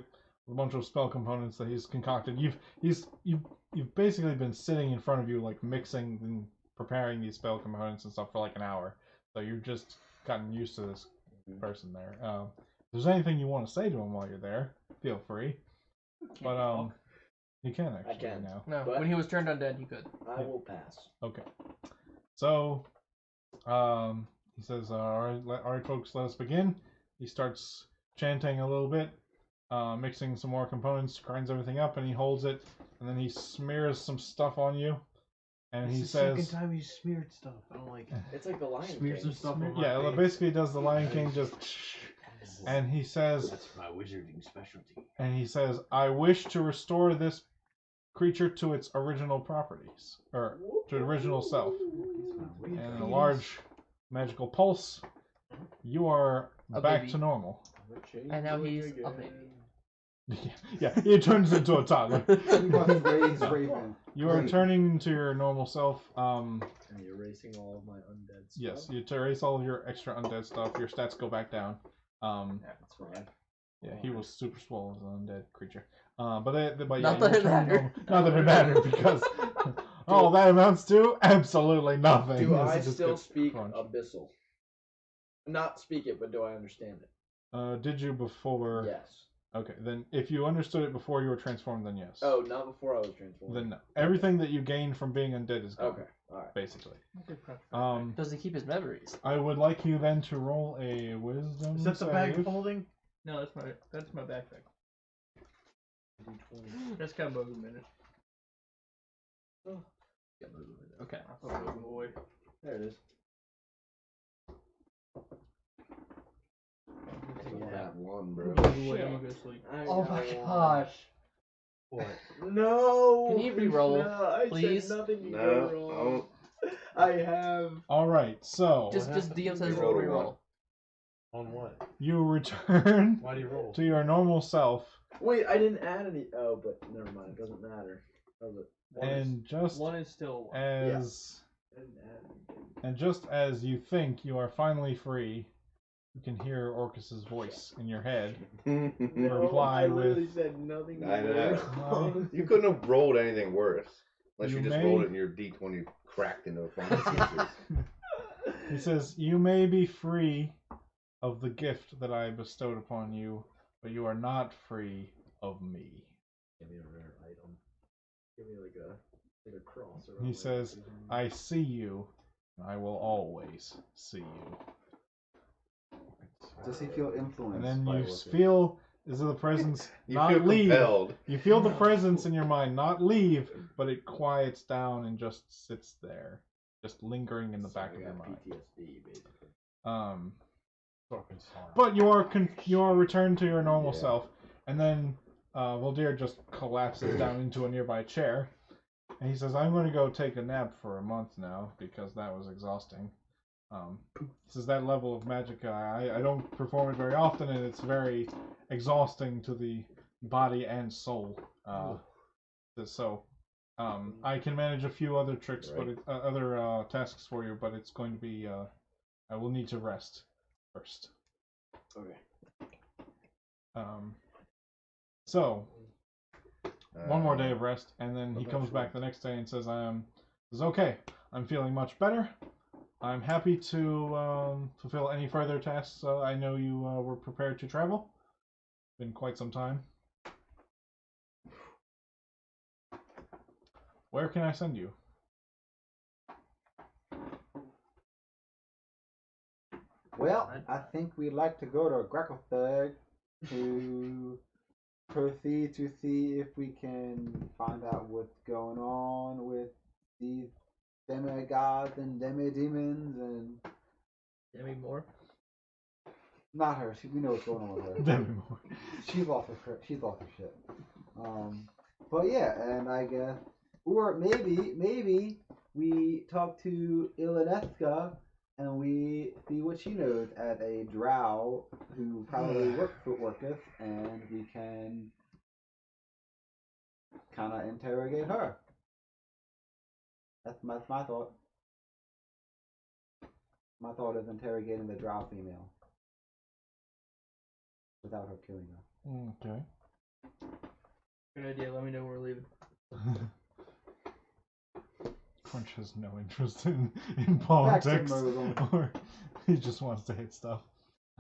with a bunch of spell components that he's concocted. You've basically been sitting in front of you, like mixing and preparing these spell components and stuff for like an hour. So you've just gotten used to this person there. If there's anything you want to say to him while you're there, feel free. But you can actually can. now. No, But- when he was turned undead, he could. I will pass. Okay. So, he says, all right, folks, let us begin. He starts chanting a little bit, mixing some more components, grinds everything up, and he holds it, and then he smears some stuff on you, and he It's the says, second time he smeared stuff. I don't like it. It's like the Lion Smear King. some stuff on my yeah, face. basically he does the Lion King, just, and he says, That's my wizarding specialty. I wish to restore this creature to its original properties, or to its original self. And a large magical pulse, you are A back baby. to normal. And now he's a baby. Yeah, he turns into a toddler. We must raise Raven. You are turning into your normal self. And erasing all of my undead stuff. Yes, you erase all of your extra undead stuff. Your stats go back down. That's fine. Yeah, he was super swole as an undead creature. But yeah, Not that it mattered. Not that it mattered because all that amounts to absolutely nothing. Do This I is just still good speak crunch. Abyssal? Not speak it, but do I understand it? Did you before? Yes. Okay, then if you understood it before you were transformed, then yes. Oh, not before I was transformed. Then no. Everything that you gained from being undead is gone. Okay, alright. Basically. Does he keep his memories? I would like you then to roll a wisdom Is that the bag save. folding? No, that's my backpack. That's got movement in it. Okay. Oh boy. There it is. That one, bro. Oh boy, I'm gonna go to sleep. Oh my gosh. What? No! Can you re-roll, no, I please? Said nothing can No, go wrong. I have. Alright, so Just DM says You rolled a reroll. On what? you return Why do you roll? to your normal self, Wait, I didn't add any. Oh, but never mind. It doesn't matter. Does it? and just One is still one. as I didn't add anything. and just as you think you are finally free, you can hear Orcus's voice in your head. No, Reply I literally with- said nothing. I can know. go wrong. You couldn't have rolled anything worse. Unless you You just may- rolled it and your D20 cracked into a fungus. He says, "You may be free of the gift that I bestowed upon you, but you are not free of me." Give me a rare item. Give me like a cross. Or He says, "I see you, and I will always see you." Does he feel influenced? And then by you Orcus? feel is the presence You not feel leave. compelled. You feel the presence in your mind not leave, but it quiets down and just sits there, just lingering in the back of your mind. PTSD, basically. Fucking sorry. But you are returned to your normal Yeah. self, and then Voldir just collapses down into a nearby chair, and he says, "I'm going to go take a nap for a month now because that was exhausting." This is that level of magic. I don't perform it very often, and it's very exhausting to the body and soul. So I can manage a few other tricks, Right. but other tasks for you, but it's going to be I will need to rest first. Okay. So one more day Uh, of rest, and then he I'm not comes sure. back the next day and says, okay. I'm feeling much better. I'm happy to fulfill any further tasks. I know you were prepared to travel. Been quite some time. Where can I send you?" Well, I think we'd like to go to Gracklstugh to proceed to see if we can find out what's going on with these demigods and demidemons and Demi Moore. not her. We know what's going on with her. Demi Moore. She's lost her shit. But yeah, and I guess, or maybe we talk to Ilaneska and we see what she knows as a drow who probably works for Orcus, and we can kind of interrogate her. That's my thought. My thought is interrogating the drow female without her killing her. Okay. Good idea. Let me know when we're leaving. Crunch has no interest in politics, mode. or he just wants to hit stuff.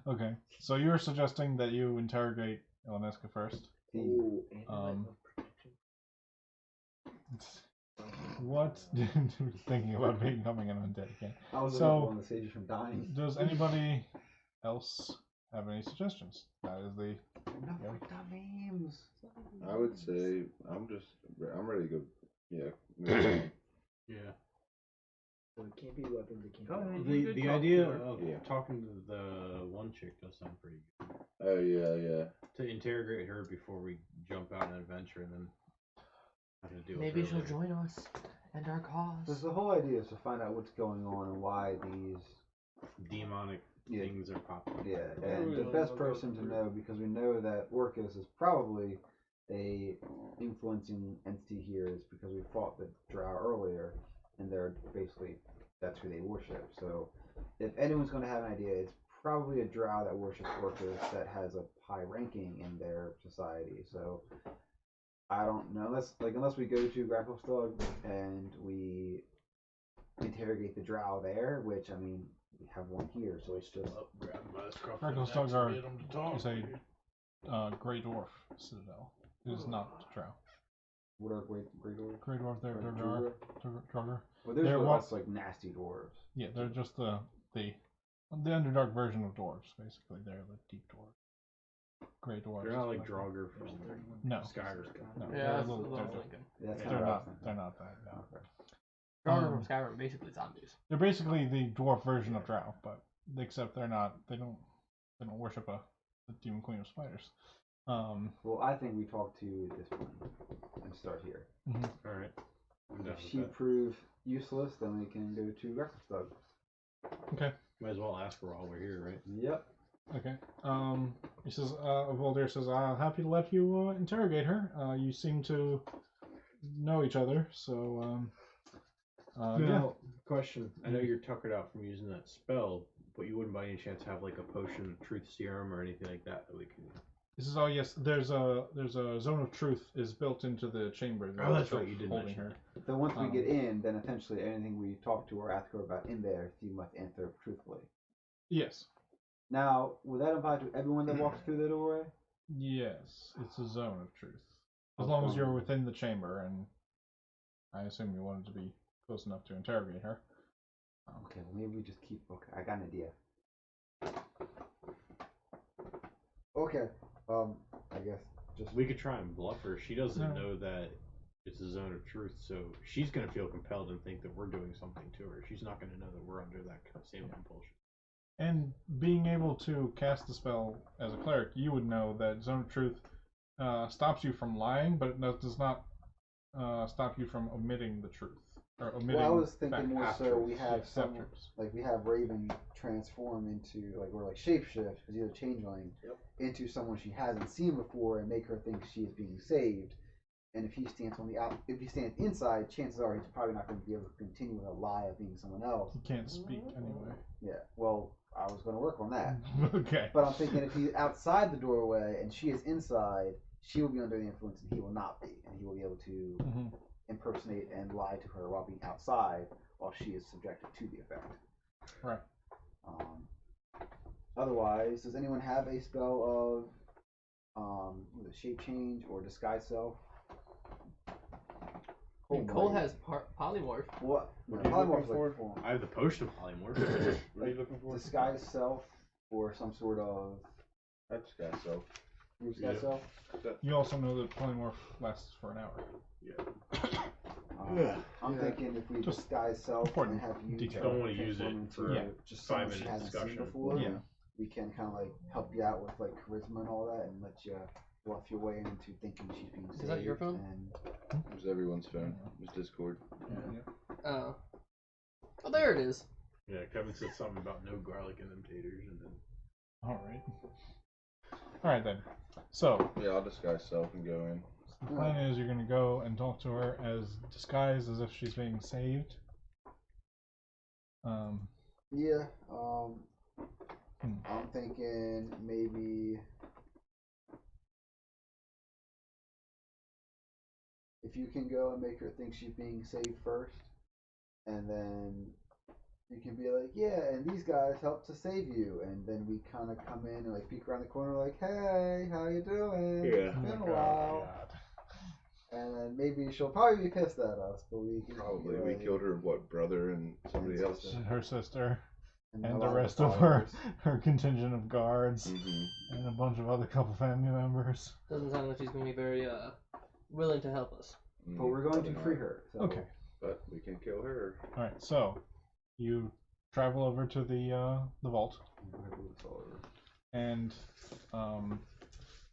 Okay, so you're suggesting that you interrogate Ilaneska first. Ooh, Um, What? Thinking about becoming an undead again. I was So- looking for the sages from dying. Does anybody else have any suggestions? That is the No, the memes. I would say I'm ready to go. Yeah. Yeah. So it can't be weapons. It can't Go ahead. be. You good The talk idea to her. of Yeah. talking to the one chick does sound pretty good. Oh yeah. To interrogate her before we jump out on an adventure and then have to deal Maybe with her she'll later. join us and our Because cause. the whole idea is to find out what's going on and why these. Demonic Yeah. things are popping. Yeah, Yeah, and the really, best I'll go person to through. know, because we know that Orcus is probably a influencing entity here, is because we fought the Drow earlier, and they're basically that's who they worship. So if anyone's going to have an idea, it's probably a Drow that worships Orcus that has a high ranking in their society. So I don't know, unless we go to Gracklstugh and we interrogate the Drow there, which I mean we have one here, so it's just Grab my scruff Gracklstugh next and are- get 'em to talk. is a Grey Dwarf Citadel. It is not Drow. What are Grey Dwarves? Grey Dwarf, they're Drugger. Well, there's They're lots like nasty dwarves. Yeah, they're just the Underdark version of dwarves, basically. They're the deep dwarves. Grey dwarves. They're not like Draugr from No. Skyrim. No, Yeah, they're, that's a little, what I was they're, thinking. That's they're kind of not. They're not that. No. Okay. Draugr from Skyrim, basically zombies. They're basically the dwarf version of Drow, but except they're not. They don't worship the demon queen of spiders. Well, I think we talk to this one and start here. All right. If she proves useless, then we can go to Gracklstugh. Okay. Might as well ask her while we're here, right? Yep. Okay. He says, Voldir says, I'm happy to let you interrogate her. You seem to know each other, so yeah. Question. I know you're tuckered out from using that spell, but you wouldn't by any chance have like a potion of truth serum or anything like that we can. He says, oh yes, there's a zone of truth is built into the chamber. Oh, that's right, you did mention her. So once we get in, then essentially anything we talk to or ask her about in there, she must answer truthfully. Yes. Now, would that apply to everyone that walks through the doorway? Yes, it's a zone of truth. As long as you're within the chamber, and I assume you wanted to be close enough to interrogate her. Okay, well maybe we just keep. Okay, I got an idea. Okay, I guess just. We could try and bluff her. She doesn't know that it's a zone of truth, so she's gonna feel compelled and think that we're doing something to her. She's not gonna know that we're under that same compulsion. And being able to cast the spell as a cleric, you would know that Zone of Truth stops you from lying, but it does not stop you from omitting the truth. Or omitting Well, I was thinking more so truth. we have Yes, some, half-truths. like we have Raven transform into, like, or like shapeshift, because he's a changeling, into someone she hasn't seen before and make her think she is being saved. And if he stands on the if he stands inside, chances are he's probably not going to be able to continue with a lie of being someone else. He can't speak anyway. Yeah, well, I was going to work on that. Okay. But I'm thinking if he's outside the doorway and she is inside, she will be under the influence and he will not be. And he will be able to impersonate and lie to her while being outside while she is subjected to the effect. Right. Otherwise, does anyone have a spell of shape change or disguise self? Cole has polymorph. What? What are you Polymorph looking for? form. I have the potion of polymorph. What are you looking for? Disguise self or some sort of That's got so. disguise self. You also know that polymorph lasts for an hour. I'm thinking if we Just disguise self and important have you detail. Don't want to use it for just 5 someone she minutes hasn't seen discussion. before. Yeah. We can kind of like help you out with like charisma and all that, and let you bluff your way into thinking she's being saved. Is that your phone? And It was everyone's phone. It was Discord. Oh, there it is. Yeah, Kevin said something about no garlic in them taters, and then All right then. So Yeah, I'll disguise self and go in. the plan is you're going to go and talk to her as disguised as if she's being saved. yeah, I'm thinking maybe if you can go and make her think she's being saved first, and then you can be like, yeah, and these guys helped to save you, and then we kind of come in and like peek around the corner like, hey, how you doing? Yeah. It's been a while. And then maybe she'll probably be pissed at us, but we can Probably. be We like, killed her, brother and somebody And else. sister. Her sister and and a the lot rest of her followers. contingent of guards Mm-hmm. and a bunch of other couple family members. Doesn't sound like she's going to be very willing to help us. But we're going to free her. So. Okay. But we can kill her. All right. So you travel over to the vault, and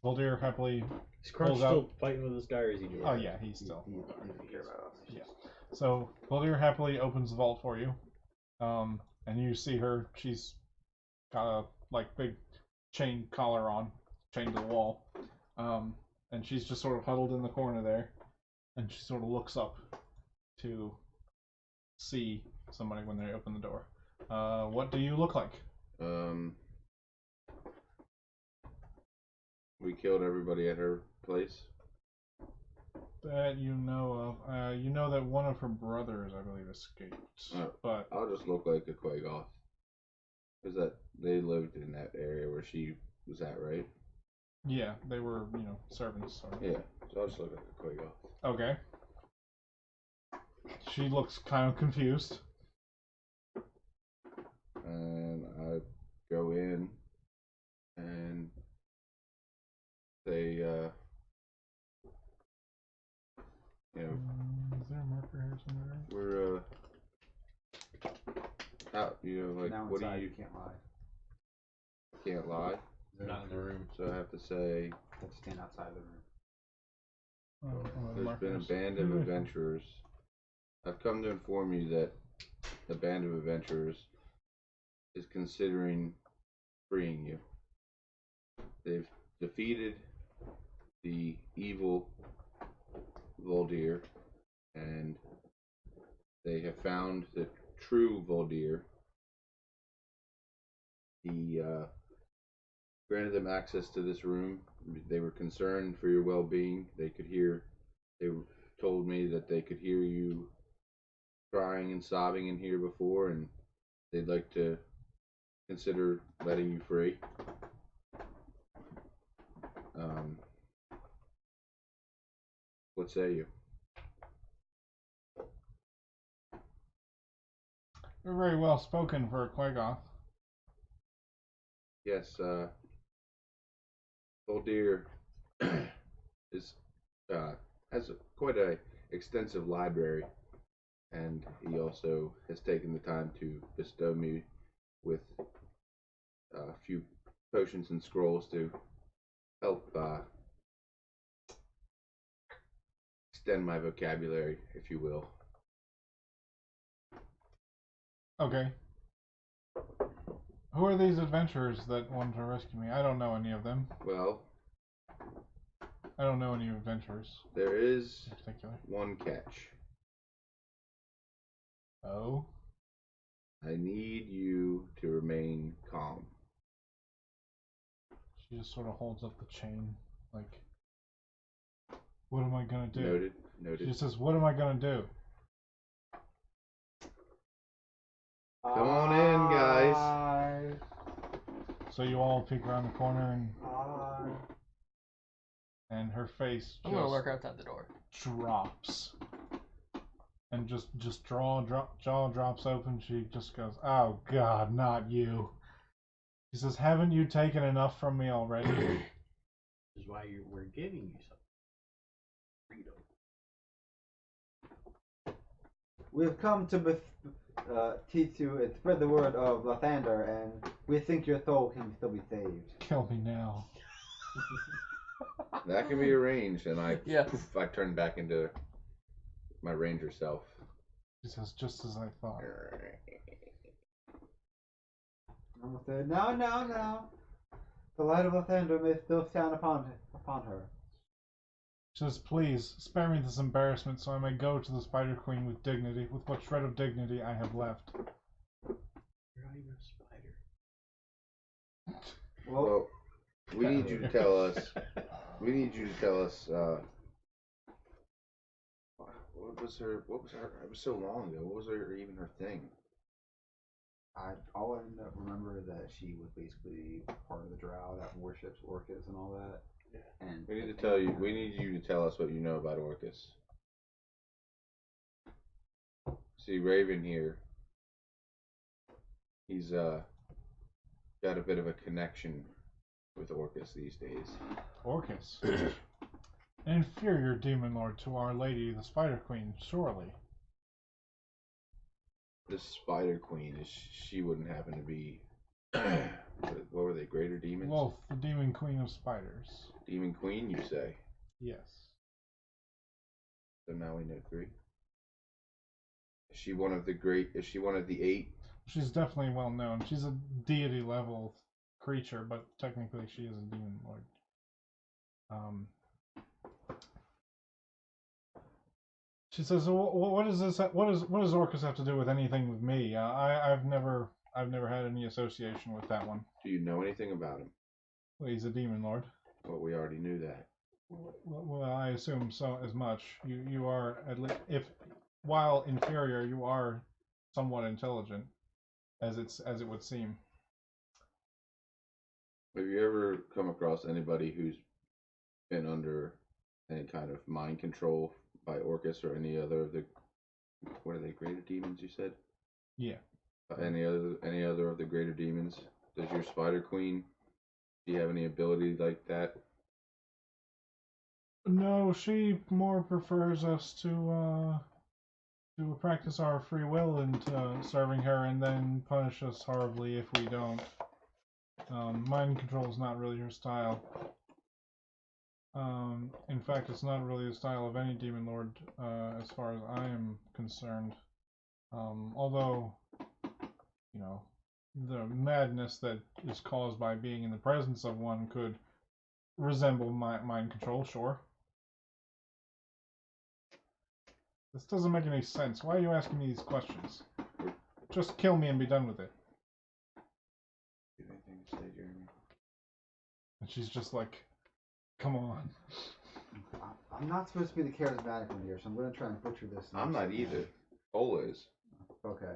Voldir happily is Crunch pulls still out. fighting with this guy, or is he doing? Oh yeah, he's still. He doesn't care about us. Yeah. So Voldir happily opens the vault for you, and you see her. She's got a like big chain collar on, chained to the wall, and she's just sort of huddled in the corner there, and she sort of looks up to see somebody when they open the door. What do you look like? We killed everybody at her place. That you know of. You know that one of her brothers, I believe, escaped. But I'll just look like a Quagoth. Because that they lived in that area where she was at, right? Yeah, they were, servants. Or... Yeah, so I'll just look like a Quago. Okay. She looks kind of confused. And I go in and they, Is there a marker here somewhere? we're, out, like, Now what do inside, you, can't lie. can't lie? Not in the room. So I have to say, You have to stand outside the room. there's been a band of adventurers. I've come to inform you that the band of adventurers is considering freeing you. They've defeated the evil Voldir, and they have found the true Voldir. He granted them access to this room. They were concerned for your well-being. They told me that they could hear you crying and sobbing in here before, and they'd like to consider letting you free. What say you? You're very well spoken for a Quagoth. Yes, Voldir is has quite a extensive library, and he also has taken the time to bestow me with a few potions and scrolls to help extend my vocabulary, if you will. Okay. Who are these adventurers that want to rescue me? I don't know any of them. Well, I don't know any adventurers there is in particular. one catch. Oh? I need you to remain calm. She just sort of holds up the chain, like, what am I gonna do? Noted. She just says, what am I gonna do? Come on in, guys. So you all peek around the corner and her face I'm gonna lurk outside the door. drops. And just jaw drops open. She just goes, oh God, not you. He says, haven't you taken enough from me already? This is why we're giving you something. Freedom. We've come to teach you and spread the word of Lathander, and we think your soul can still be saved. Kill me now. That can be arranged, and I Yes. I turn back into my ranger self. He says, just as I thought. Mama said, no. The light of Lathander may still shine upon her. She says, please, spare me this embarrassment so I may go to the Spider Queen with dignity, with what shred of dignity I have left. You're not even a spider. Well, we need you to tell us. We need you to tell us. What was her? It was so long ago. What was even her thing? All I remember is that she was basically part of the drow that worships Orcus and all that. Yeah. And We need to tell you. We need you to tell us what you know about Orcus. See, Raven here. He's got a bit of a connection with Orcus these days. Orcus? An inferior demon lord to Our Lady, the Spider Queen, surely. This Spider Queen she wouldn't happen to be. What were they? Greater demons? Wolf, the demon queen of spiders. Demon Queen, you say? Yes. So now we know 3. Is she one of the great? Is she one of the 8? She's definitely well known. She's a deity level creature, but technically she is a demon lord. She says, "What is this? What does Orcus have to do with anything with me? I've never had any association with that one. Do you know anything about him? Well, he's a demon lord. Well, we already knew that. Well, I assume so as much. You are at least, if while inferior, you are somewhat intelligent, as it would seem. Have you ever come across anybody who's been under any kind of mind control by Orcus or any other of the what are they, greater demons? You said. Yeah. Any other of the greater demons? Does your Spider Queen? Do you have any ability like that? No, she more prefers us to practice our free will into serving her and then punish us horribly if we don't. Mind control is not really her style. In fact, it's not really the style of any demon lord, as far as I am concerned. Although, you know, the madness that is caused by being in the presence of one could resemble mind control, sure. This doesn't make any sense. Why are you asking me these questions? Just kill me and be done with it. Do you have anything to say, Jeremy? And she's just like, come on. I'm not supposed to be the charismatic one here, so I'm going to try and butcher this. I'm not either. Always. Okay.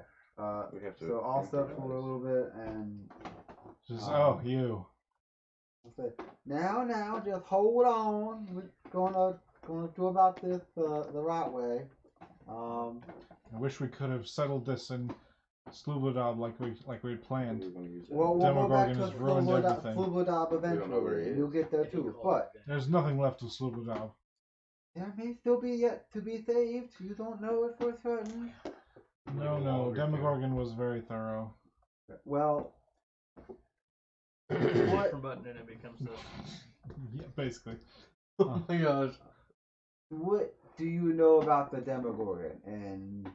We have to. So I'll step forward a little bit and. Just, oh, you. I'll say, now, just hold on. We're gonna do about this the right way. I wish we could have settled this in Slubodab like we planned. We'll go back Demogorgon to has ruined everything. Flubodab We don't know where eventually. he is. You'll get there too. But There's nothing left of Slubodab. there may still be yet to be saved. You don't know it for certain. No, Demogorgon was very thorough. Well, Push from button and it becomes this. Yeah, basically. Oh my gosh. what do you know about the Demogorgon? And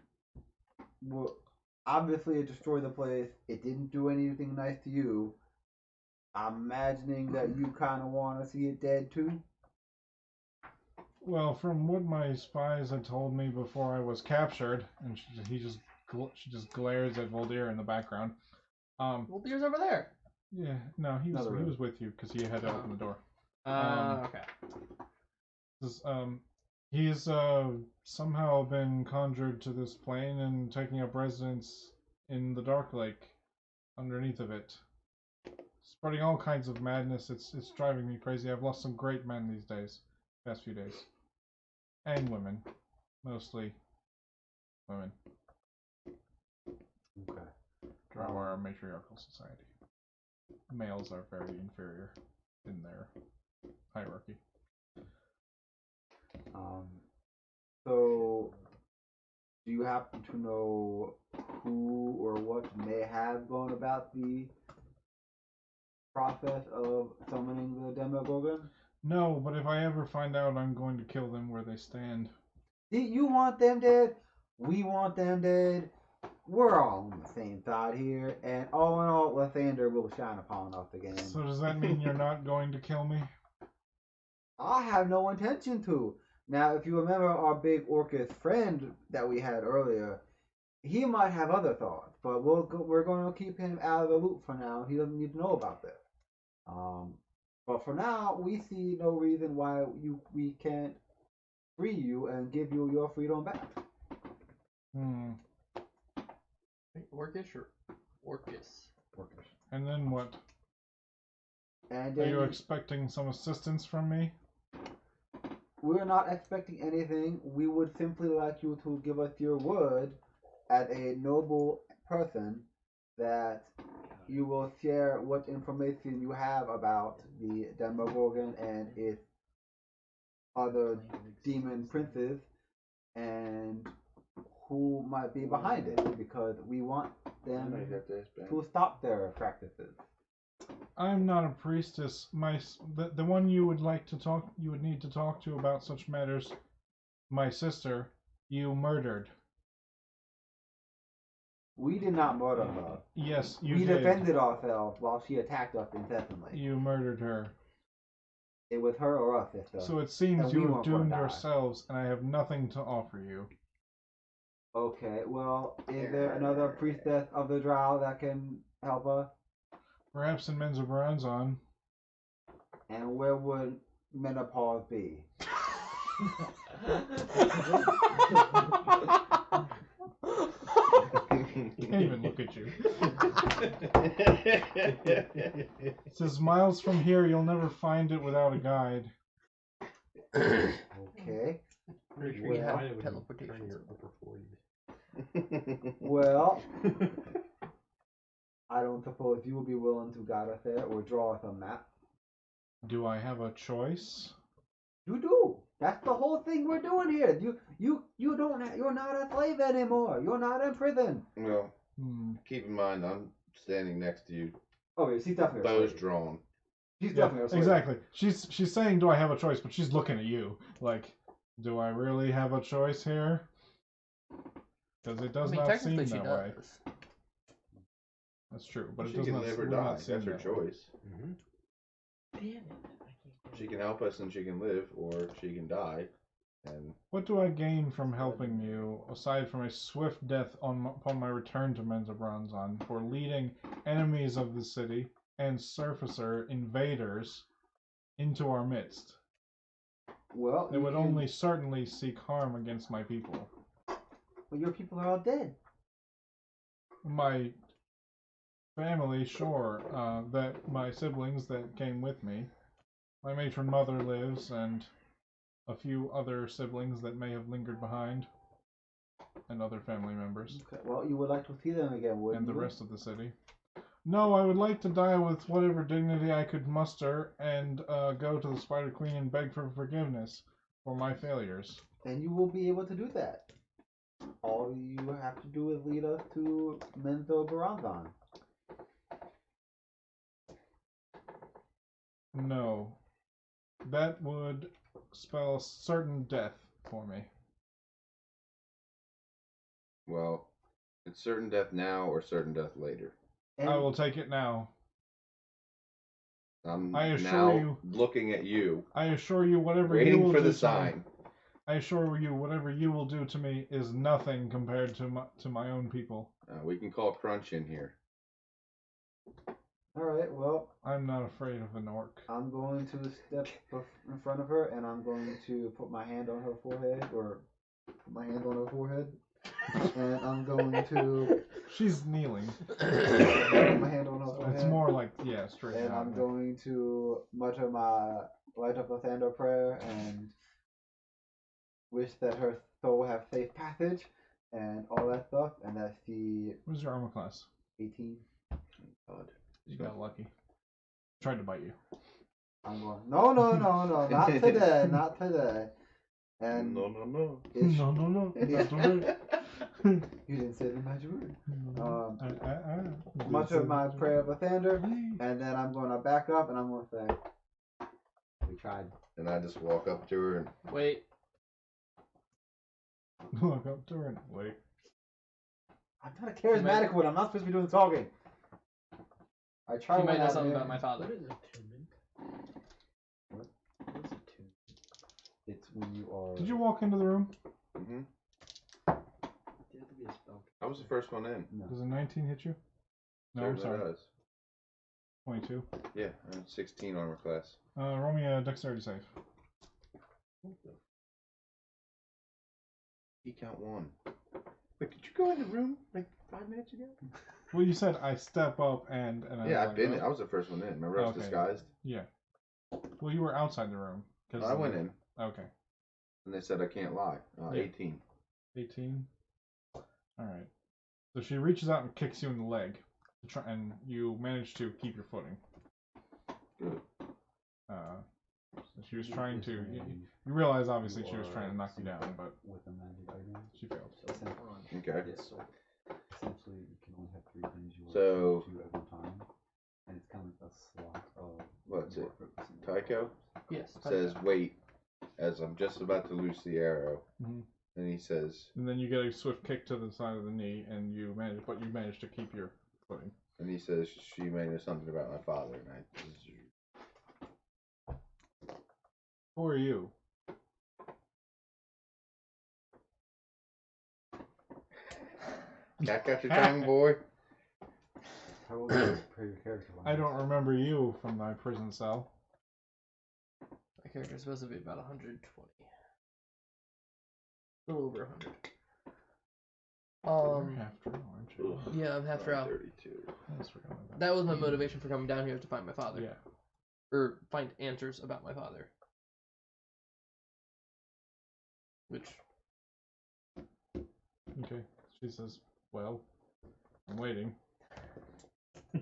well, obviously it destroyed the place. It didn't do anything nice to you. I'm imagining that you kind of want to see it dead too. Well, from what my spies had told me before I was captured, and she just glares at Voldir in the background. Voldir's over there. Yeah, no, he Another room. was with you because he had to open the door. Okay. He's somehow been conjured to this plane and taking up residence in the Dark Lake, underneath of it, spreading all kinds of madness. It's driving me crazy. I've lost some great men these days, past few days, and women, mostly women. Okay. We're a matriarchal society. Males are very inferior in their hierarchy. So, do you happen to know who or what may have gone about the process of summoning the Demogorgon? No, but if I ever find out, I'm going to kill them where they stand. You want them dead? We want them dead. We're all on the same side here, and all in all, Lathander will shine upon us again. So does that mean you're not going to kill me? I have no intention to. Now, if you remember our big Orcus friend that we had earlier, he might have other thoughts, but we're going to keep him out of the loop for now. He doesn't need to know about this. But for now, we see no reason why we can't free you and give you your freedom back. Orcish or Orcus? Orcus. And then what? And Are then you expecting some assistance from me? we're not expecting anything. We would simply like you to give us your word as a noble person that you will share what information you have about the Demogorgon and its other demon princes and who might be behind it, because we want them to stop their practices. I'm not a priestess. The one you would need to talk to about such matters, my sister, you murdered. We did not murder her. Yes, you We did. defended ourselves while she attacked us incessantly. You murdered her. It was her or us, sister. So it seems And you we have weren't gonna doomed die. yourselves, and I have nothing to offer you. Okay, well, is there another priestess of the Drow that can help us? Perhaps in Menzoberranzan. And where would menopause be? Can't even look at you. It says, miles from here, you'll never find it without a guide. Okay. Pretty sure you have find it when you teleportation turn your somewhere. upper 40s. Well, I don't suppose you will be willing to guide us there or draw us a map. Do I have a choice? You do. That's the whole thing we're doing here. You don't. You're not a slave anymore. You're not in prison. Well, keep in mind, I'm standing next to you. Oh, yeah, she's definitely a Bows slave. drawn. She's Yeah, definitely a slave. exactly. She's saying, do I have a choice? But she's looking at you. Like, do I really have a choice here? Because it does not seem technically that she way. does. That's true, but She it does can not, live or would die. not seem That's her that way. choice. Mm-hmm. Damn it. I can't She can help us and she can live, or she can die. And What do I gain from helping you, aside from a swift death upon my return to Menza Bronzon, for leading enemies of the city and surfacer invaders into our midst? Well, They you would can- only certainly seek harm against my people. Well, your people are all dead. My family, sure, that my siblings that came with me. My matron mother lives, and a few other siblings that may have lingered behind, and other family members, Okay. Well, you would like to see them again, wouldn't and the you? rest of the city. No, I would like to die with whatever dignity I could muster, and go to the Spider Queen and beg for forgiveness for my failures. And you will be able to do that. All you have to do is lead us to Menzo Barazan. No. That would spell certain death for me. well, it's certain death now or certain death later. And I will take it now. I'm I assure now you- looking at you, I assure you, whatever you waiting will for do the to sign. me, I assure you, whatever you will do to me is nothing compared to my own people. We can call Crunch in here. all right, well, I'm not afraid of an orc. I'm going to step in front of her, and I'm going to put my hand on her forehead, or put my hand on her forehead, and I'm going to She's kneeling. put my hand on her So forehead. it's more like, yeah, straight And out. I'm going to mutter my Light of the Thunder prayer and wish that her soul have safe passage and all that stuff, and that she What's your armor class? 18. God. You got lucky. Tried to bite you. I'm going, no, not today, not today. And No. No. That's right. you didn't say the magic word. Mutter my prayer of the thunder, and then I'm going to back up and I'm going to say, we tried. And I just walk up to her and Wait. Walk up to her and wait. I'm not a charismatic one. I'm not supposed to be doing the talking. I tried She might one know out something there. about my father. What is attunement? What is attunement? It's when you are. Did you walk into the room? hmm Do you have to be a spell? I was the first one in. No. Does a 19 hit you? No, I'm Certainly sorry. does. 22. Yeah, I'm 16 armor class. Roll me a dexterity save. He count 1. Wait, did you go in the room like 5 minutes ago? Well, you said I step up and I Yeah, was I've been. like, I was the first one in. Remember, I was Okay. disguised. Yeah. Well, you were outside the room. I went in, Okay. and they said I can't lie. Yeah. 18. 18. All right. So she reaches out and kicks you in the leg, and you manage to keep your footing. Good. So she was trying to. You realize obviously she was trying to knock you down, but with a magic item. she failed. Okay. Yes. So essentially, you can only have 3 things you want So- to do at one time, and it's kind of a slot of. What's it? more focusing. Tycho Yes. says, "Wait," as I'm just about to loose the arrow, Mhm. and he says, And then you get a swift kick to the side of the knee, and you manage to keep your footing. "She may know something about my father," and I. Who are you? Cat got your tongue, boy. How old is your character? I don't remember you from my prison cell. My character's supposed to be about 120. A little over 100. You're half drow, aren't you? Yeah, I'm half drow. 32. That's forgot about that. That was my motivation for coming down here, to find my father. Yeah. Or find answers about my father. Which, Okay. She says, well, I'm waiting. yeah,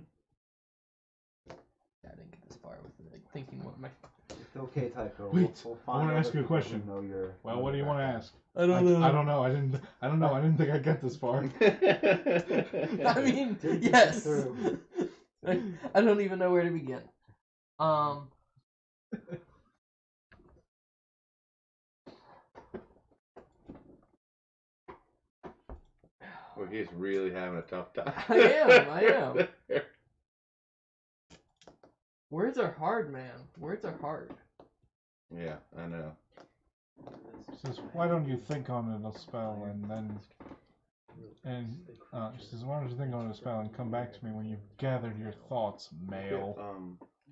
I didn't get this far with like thinking what my. It's okay, Tycho. Wait, we'll I find want to ask other you a people who question. know your- Well, know what do your you want to background. ask? I don't know. I don't know. I don't know. I didn't think I'd get this far. I mean, Take me yes. through. I don't even know where to begin. Well, he's really having a tough time. I am. Words are hard, man. Words are hard. Yeah, I know. She says, why don't you think on a spell and then... she says, why don't you think on a spell and come back to me when you've gathered your thoughts, male.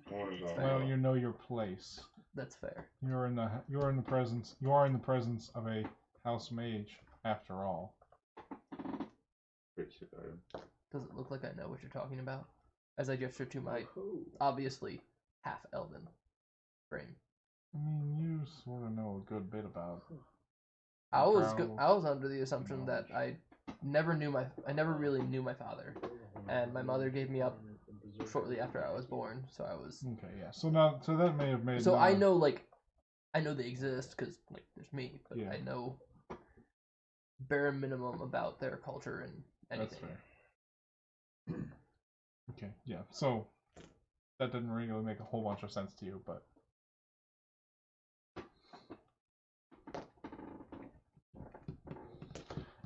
Horns off. Why don't you know your place? That's fair. You are in the presence of a house mage, after all. Pretty sick item. Does it look like I know what you're talking about? As I gesture to my obviously half elven frame. I mean, you sort of know a good bit about. I was under the assumption that I never really knew my father, and my mother gave me up shortly after I was born. So I was Okay, yeah. So that may have made. So I know they exist because there's me, but Yeah. I know bare minimum about their culture and anything. That's fair. Okay, yeah. So that didn't really make a whole bunch of sense to you, but.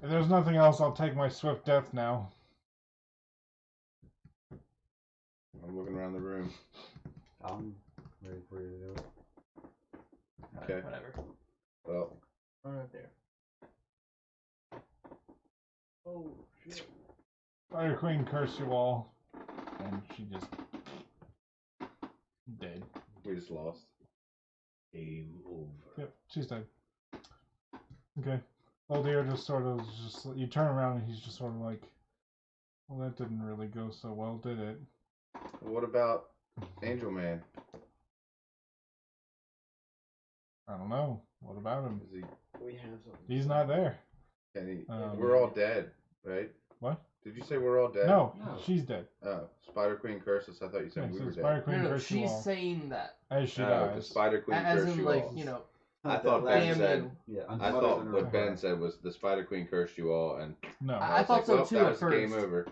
If there's nothing else, I'll take my swift death now. I'm looking around the room. I'm ready for you to do it. Okay. Whatever. Well, Right there. Oh, shit. Fire Queen, curse you all. And she just. Dead. we just lost. Game over. Yep, she's dead. Okay. Voldir just sort of you turn around and he's just sort of like, well, that didn't really go so well, did it? What about Angel Man? I don't know. What about him? Is he? We have something. He's not there. Can he? Um, We're all dead, right? What? Did you say we're all dead? No, No. she's dead. Oh, Spider Queen curses. I thought you Yeah, said we so were Spider dead. Queen No, curse you she's all saying that. as she No, dies. the Spider Queen As curse in, you like, all. you know, I Like thought the Ben last- said. Yeah, I thought what Ben said was the Spider Queen cursed you all, and No, I was thought like, so well, too that at was first. game over.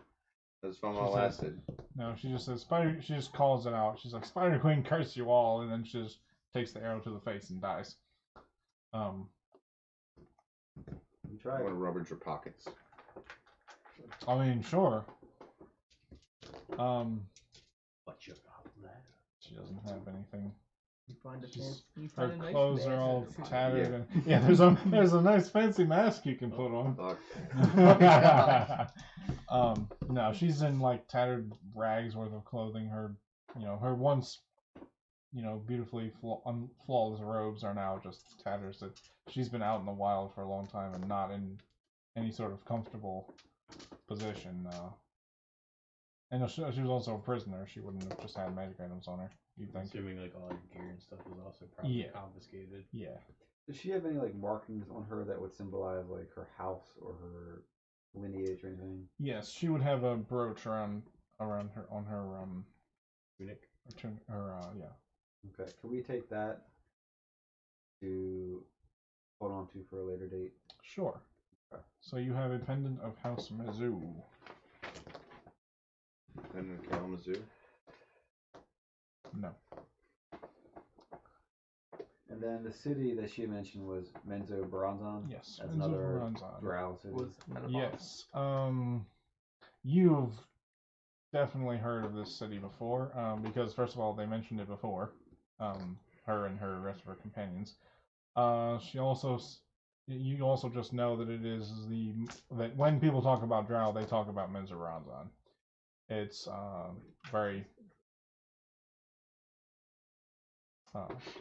That's fun while it She says- lasted. no. She just says Spider. She just calls it out. She's like, Spider Queen curse you all, and then she just takes the arrow to the face and dies. You I tried. want to rummage your pockets. I mean, sure. But you got that. She doesn't have anything. You find a She's- fancy, you Her find a nice clothes are man all in your pocket. tattered. Yeah. And, yeah, there's a nice fancy mask you can put on. Fuck. No, she's in like tattered rags worth of clothing. Her once, beautifully flawless robes are now just tatters. That she's been out in the wild for a long time and not in any sort of comfortable position. And she was also a prisoner. She wouldn't have just had magic items on her. You think? Assuming like all your gear and stuff was also probably Yeah. confiscated. Yeah. Does she have any markings on her that would symbolize her house or her lineage or anything? Yes, she would have a brooch around her on her Tunic. yeah. Okay, can we take that to hold on to for a later date? Sure. Okay. So you have a pendant of House Mizzou. And in Kalamazoo. No. And then the city that she mentioned was Menzo Bronzon. Yes. That's Menzo another Bronzon. drow city. Was Menopause. Yes. You've definitely heard of this city before, because first of all they mentioned it before, her and her rest of her companions. You also just know that it is that when people talk about drow, they talk about Menzo Bronzon. It's very.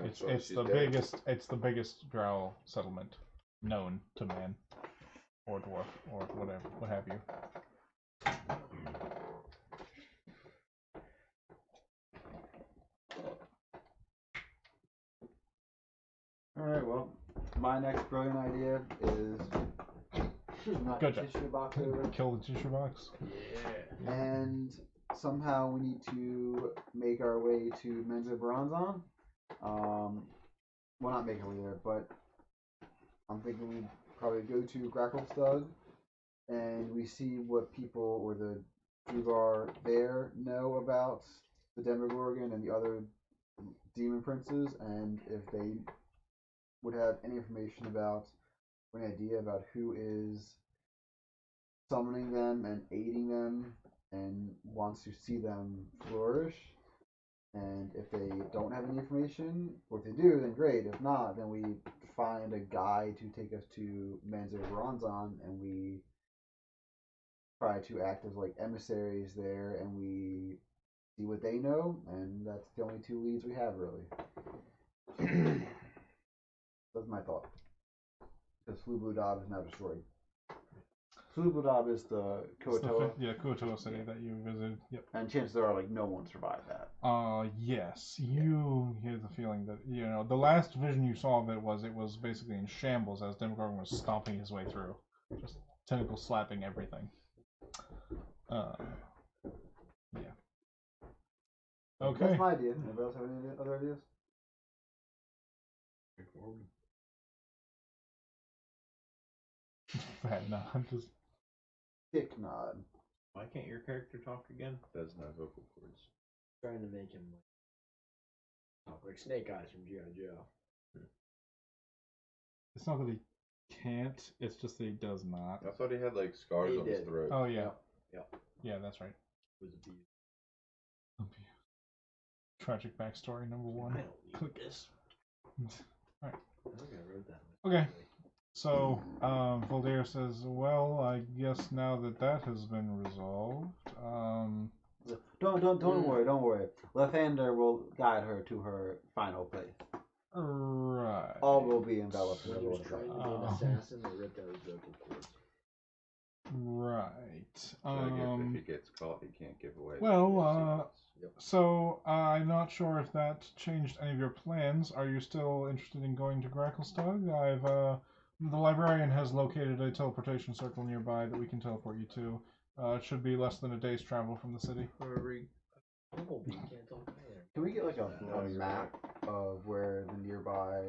It's right, the she's dead. biggest. It's the biggest drow settlement known to man. or dwarf or whatever, what have you. Alright, well, my next brilliant idea is not Good the job. tissue box over. Kill the tissue box. Yeah. And somehow we need to make our way to Menzo Bronzon. Well, not make our way there, but I'm thinking we probably go to Gracklstugh and we see what people or the Druvar there know about the Demogorgon and the other demon princes, and if they would have any information about or an idea about who is summoning them and aiding them and wants to see them flourish. And if they don't have any information, or if they do, then great. If not, then we find a guide to take us to Menzo Bronzon, and we try to act as like emissaries there, and we see what they know, and that's the only two leads we have, really. That's my thought. Because Flubludob is now destroyed. Flubludob is the Kuatoa. Kuatoa city that you visited. Yep. And chances are, like, no one survived that. Yes. You hear the feeling that, you know, the last vision you saw of it was basically in shambles as Demogorgon was stomping his way through. Just tentacle slapping everything. Yeah. Okay. That's my idea. Anybody else have any other ideas? Bad nod. Just Dick nod. Why can't your character talk again? Doesn't have vocal cords. Trying to make him like Snake Eyes from G.I. Joe. it's not that he can't, it's just that he does not. I thought he had like scars He on his did. throat. Oh yeah. Yep. Yeah, that's right. It was abused. Tragic backstory number one. I don't need this. Alright. I think I wrote that. Okay. So, Voldir says, well, I guess now that that has been resolved, Don't worry. Lathander will guide her to her final place. right. All will be enveloped in When the he was Lord trying to be Oh. an assassin, they ripped out his vocal cords. Right. So I guess if he gets caught, he can't give away. Well, Yep. so I'm not sure if that changed any of your plans. Are you still interested in going to Gracklstugh? The librarian has located a teleportation circle nearby that we can teleport you to. It should be less than a day's travel from the city. Bumblebee can't talk either. Can we get like a map of where the nearby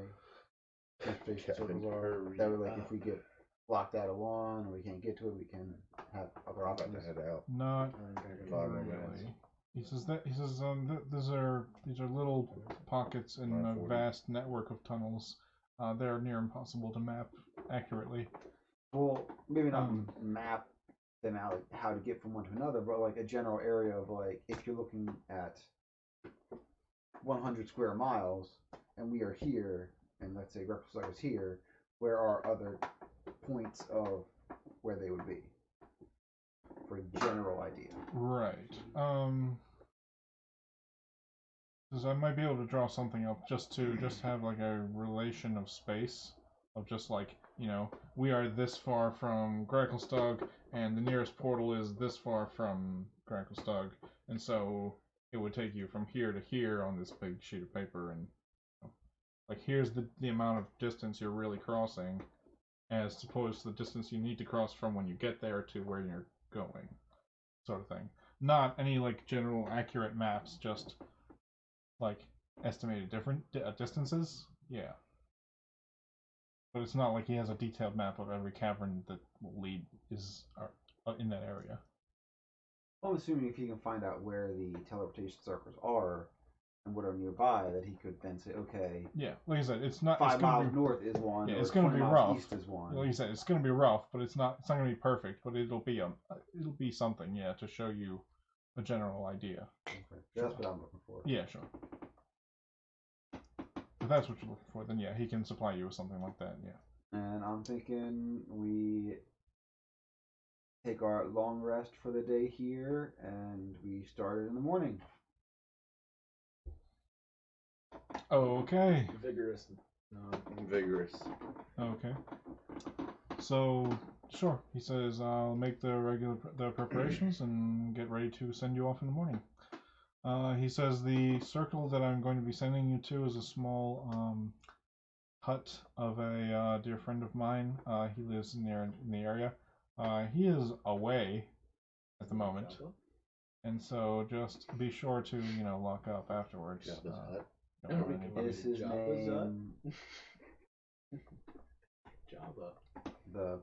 transportation circles are? That way, like, if we get locked out of one or we can't get to it, we can have other I'm about options. to head out. Not Five really. minutes. He says these are little pockets in a 940. vast network of tunnels. They're near impossible to map accurately. Well, maybe not map them out, like, how to get from one to another, but like a general area of, like, if you're looking at 100 square miles and we are here, and let's say Gracklstugh is here, where are other points of where they would be? For a general idea. Right. Because I might be able to draw something up just have like a relation of space of just like, you know, we are this far from Gracklstugh and the nearest portal is this far from Gracklstugh, and so it would take you from here to here on this big sheet of paper, and you know, like here's the amount of distance you're really crossing as opposed to the distance you need to cross from when you get there to where you're going, sort of thing. Not any like general accurate maps, just like estimated different distances. Yeah. But it's not like he has a detailed map of every cavern that will lead in that area. I'm assuming if he can find out where the teleportation circles are and what are nearby, that he could then say, okay, yeah, like I said, it's not 5 miles north is one, yeah, or it's going to 20 be miles rough. east is one. Like you said, it's going to be rough, but it's not going to be perfect. But it'll be something, yeah, to show you a general idea. Okay. That's what I'm looking for. Yeah, sure. If that's what you're looking for, then yeah, he can supply you with something like that. Yeah. And I'm thinking we take our long rest for the day here, and we start it in the morning. Okay. Vigorous. Vigorous. Okay. So sure, he says I'll make the preparations and get ready to send you off in the morning. He says the circle that I'm going to be sending you to is a small hut of a dear friend of mine. He lives in the area. He is away at the moment, and so just be sure to lock up afterwards. Don't let anybody- Is his name Java. the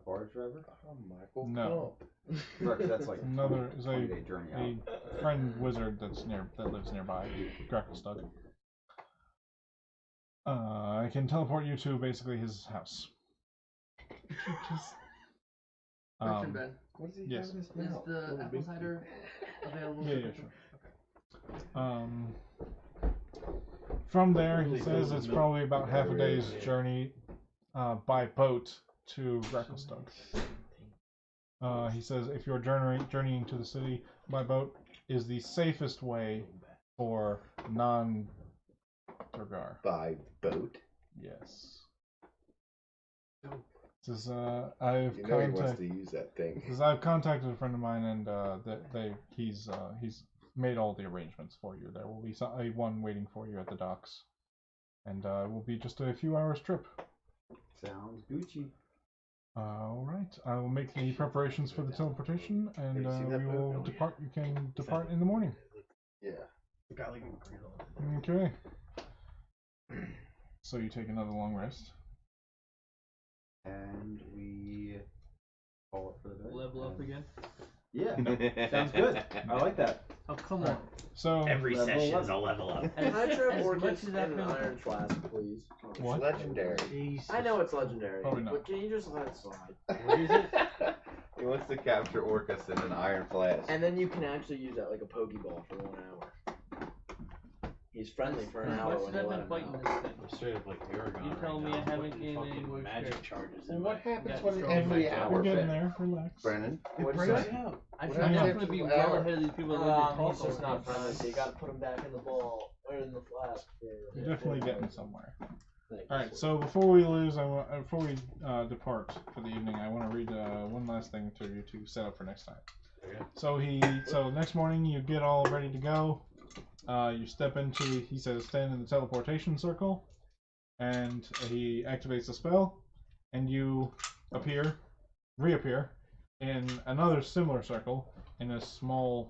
barge driver? Michael. No. Right, 'cause that's like Another is 20-day journey out. a friend wizard that lives nearby, Gracklstugh. I can teleport you to basically his house. Question, Ben. What does he Yes. have in his Is mouth? the apple cider available? Yeah, sure. From there, he says it's probably about half a day's journey by boat to Gracklstugh. He says if you're journeying to the city by boat is the safest way for non-Durgar. By boat? Yes. Says I've You know he wants contacted. to use that thing. Says I've contacted a friend of mine and he's made all the arrangements for you. There will be one waiting for you at the docks, and it will be just a few hours trip. Sounds Gucci. All right, I will make the preparations for the teleportation, and Have you seen that we boat? will depart. You can depart in the morning. Yeah. It got like a grill. Okay. So you take another long rest. And we call it for the day. Level up again. Yeah, sounds good. I like that. Oh, come on. So Every Level session's 11. a level up. Can I try As Orcus much as in that an feels- iron flask, please? What? Legendary. I know it's legendary, Probably not. but can you just let it slide? What is it? He wants to capture Orcus in an iron flask. And then you can actually use that like a Pokeball for 1 hour. He's friendly for an As hour much when as you I've let been him fighting out. this thing. I'm straight up like Aragon. You tell right me now. I haven't Putting gained any fucking work magic strength. charges. Well, in what my- happens Yeah, when so every you're hour? we're getting Ben? there. Relax. Brennan, What'd what you is say? that? I What feel like I'm happens gonna be when well hour? ahead of these people that live in He's just not friendly, Tulsa. so you gotta put him back in the ball, or in the flask. You're definitely getting somewhere. Thank you. All right. So before we depart for the evening, I want to read one last thing to you to set up for next time. Okay. So next morning you get all ready to go. You step into, he says, stand in the teleportation circle, and he activates the spell, and you reappear in another similar circle in a small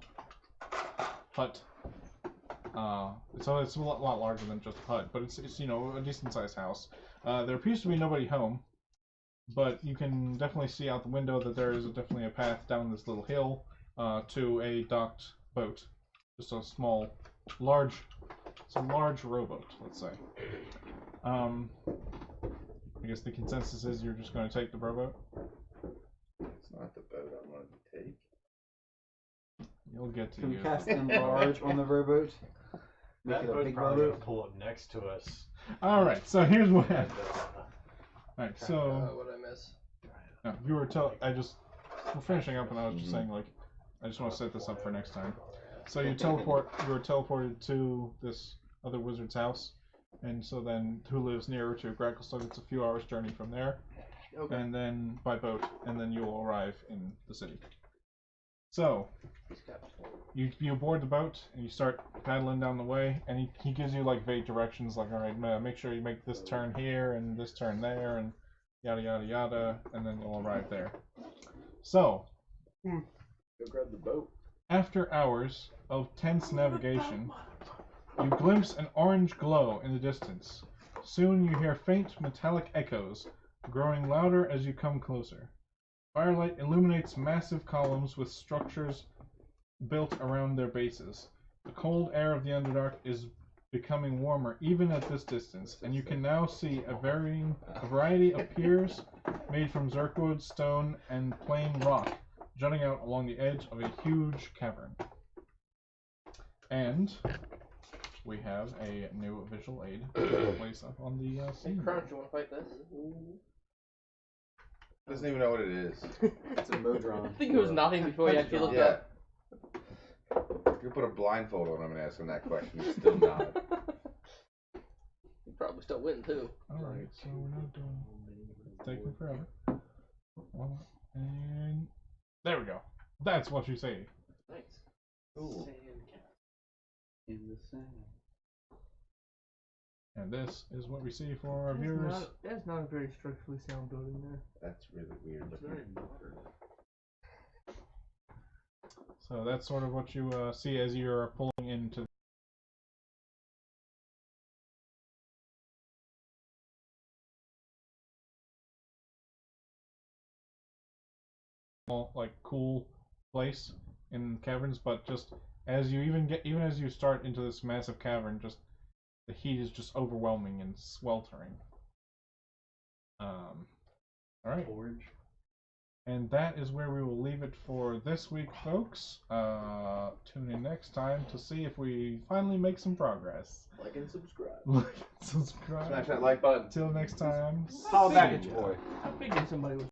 hut. So it's a lot larger than just a hut, but it's a decent sized house. There appears to be nobody home, but you can definitely see out the window that there is definitely a path down this little hill to a docked boat. Just a large rowboat, let's say. I guess the consensus is you're just going to take the rowboat. It's not the boat I wanted to take. You'll get to Can we use cast it. enlarge on the rowboat? Make That it a boat's big probably gonna rowboat? pull up next to us. All right. So here's what And, happened. All right. So What did I miss? you were we're finishing up, and I was just saying, like, I just want to set this up for next time. So you were teleported to this other wizard's house, and so then who lives nearer to Gracklstugh, it's a few hours journey from there, Okay. and then by boat, and then you will arrive in the city. So you board the boat and you start paddling down the way, and he gives you like vague directions, like, all right, make sure you make this turn here and this turn there, and yada yada yada, and then you'll arrive there. So Go grab the boat. after hours of tense navigation, you glimpse an orange glow in the distance. Soon you hear faint metallic echoes, growing louder as you come closer. Firelight illuminates massive columns with structures built around their bases. The cold air of the Underdark is becoming warmer even at this distance, and you can now see a variety of piers made from zirkwood, stone, and plain rock, jutting out along the edge of a huge cavern. And we have a new visual aid to place up on the Hey, scene. Crunch, you want to fight this? Doesn't even know what it is. It's a Modron. I think it was nothing before you actually looked Yeah. up. You put a blindfold on him and ask him that question, he's still not. You probably still win too. Alright, so we're not doing... taking forever. And there we go. That's what you say. Nice. Cool. In the sand. And this is what we see for our viewers. That's not a very structurally sound building there. That's really weird. It's very modern. So that's sort of what you see as you're pulling into like cool place in caverns, but just as you even as you start into this massive cavern, just the heat is just overwhelming and sweltering. All right. Forge. And that is where we will leave it for this week, folks. Tune in next time to see if we finally make some progress. Like and subscribe. Like and subscribe. Smash that like button. Till next time. Call back see at ya. you, boy. How big is somebody with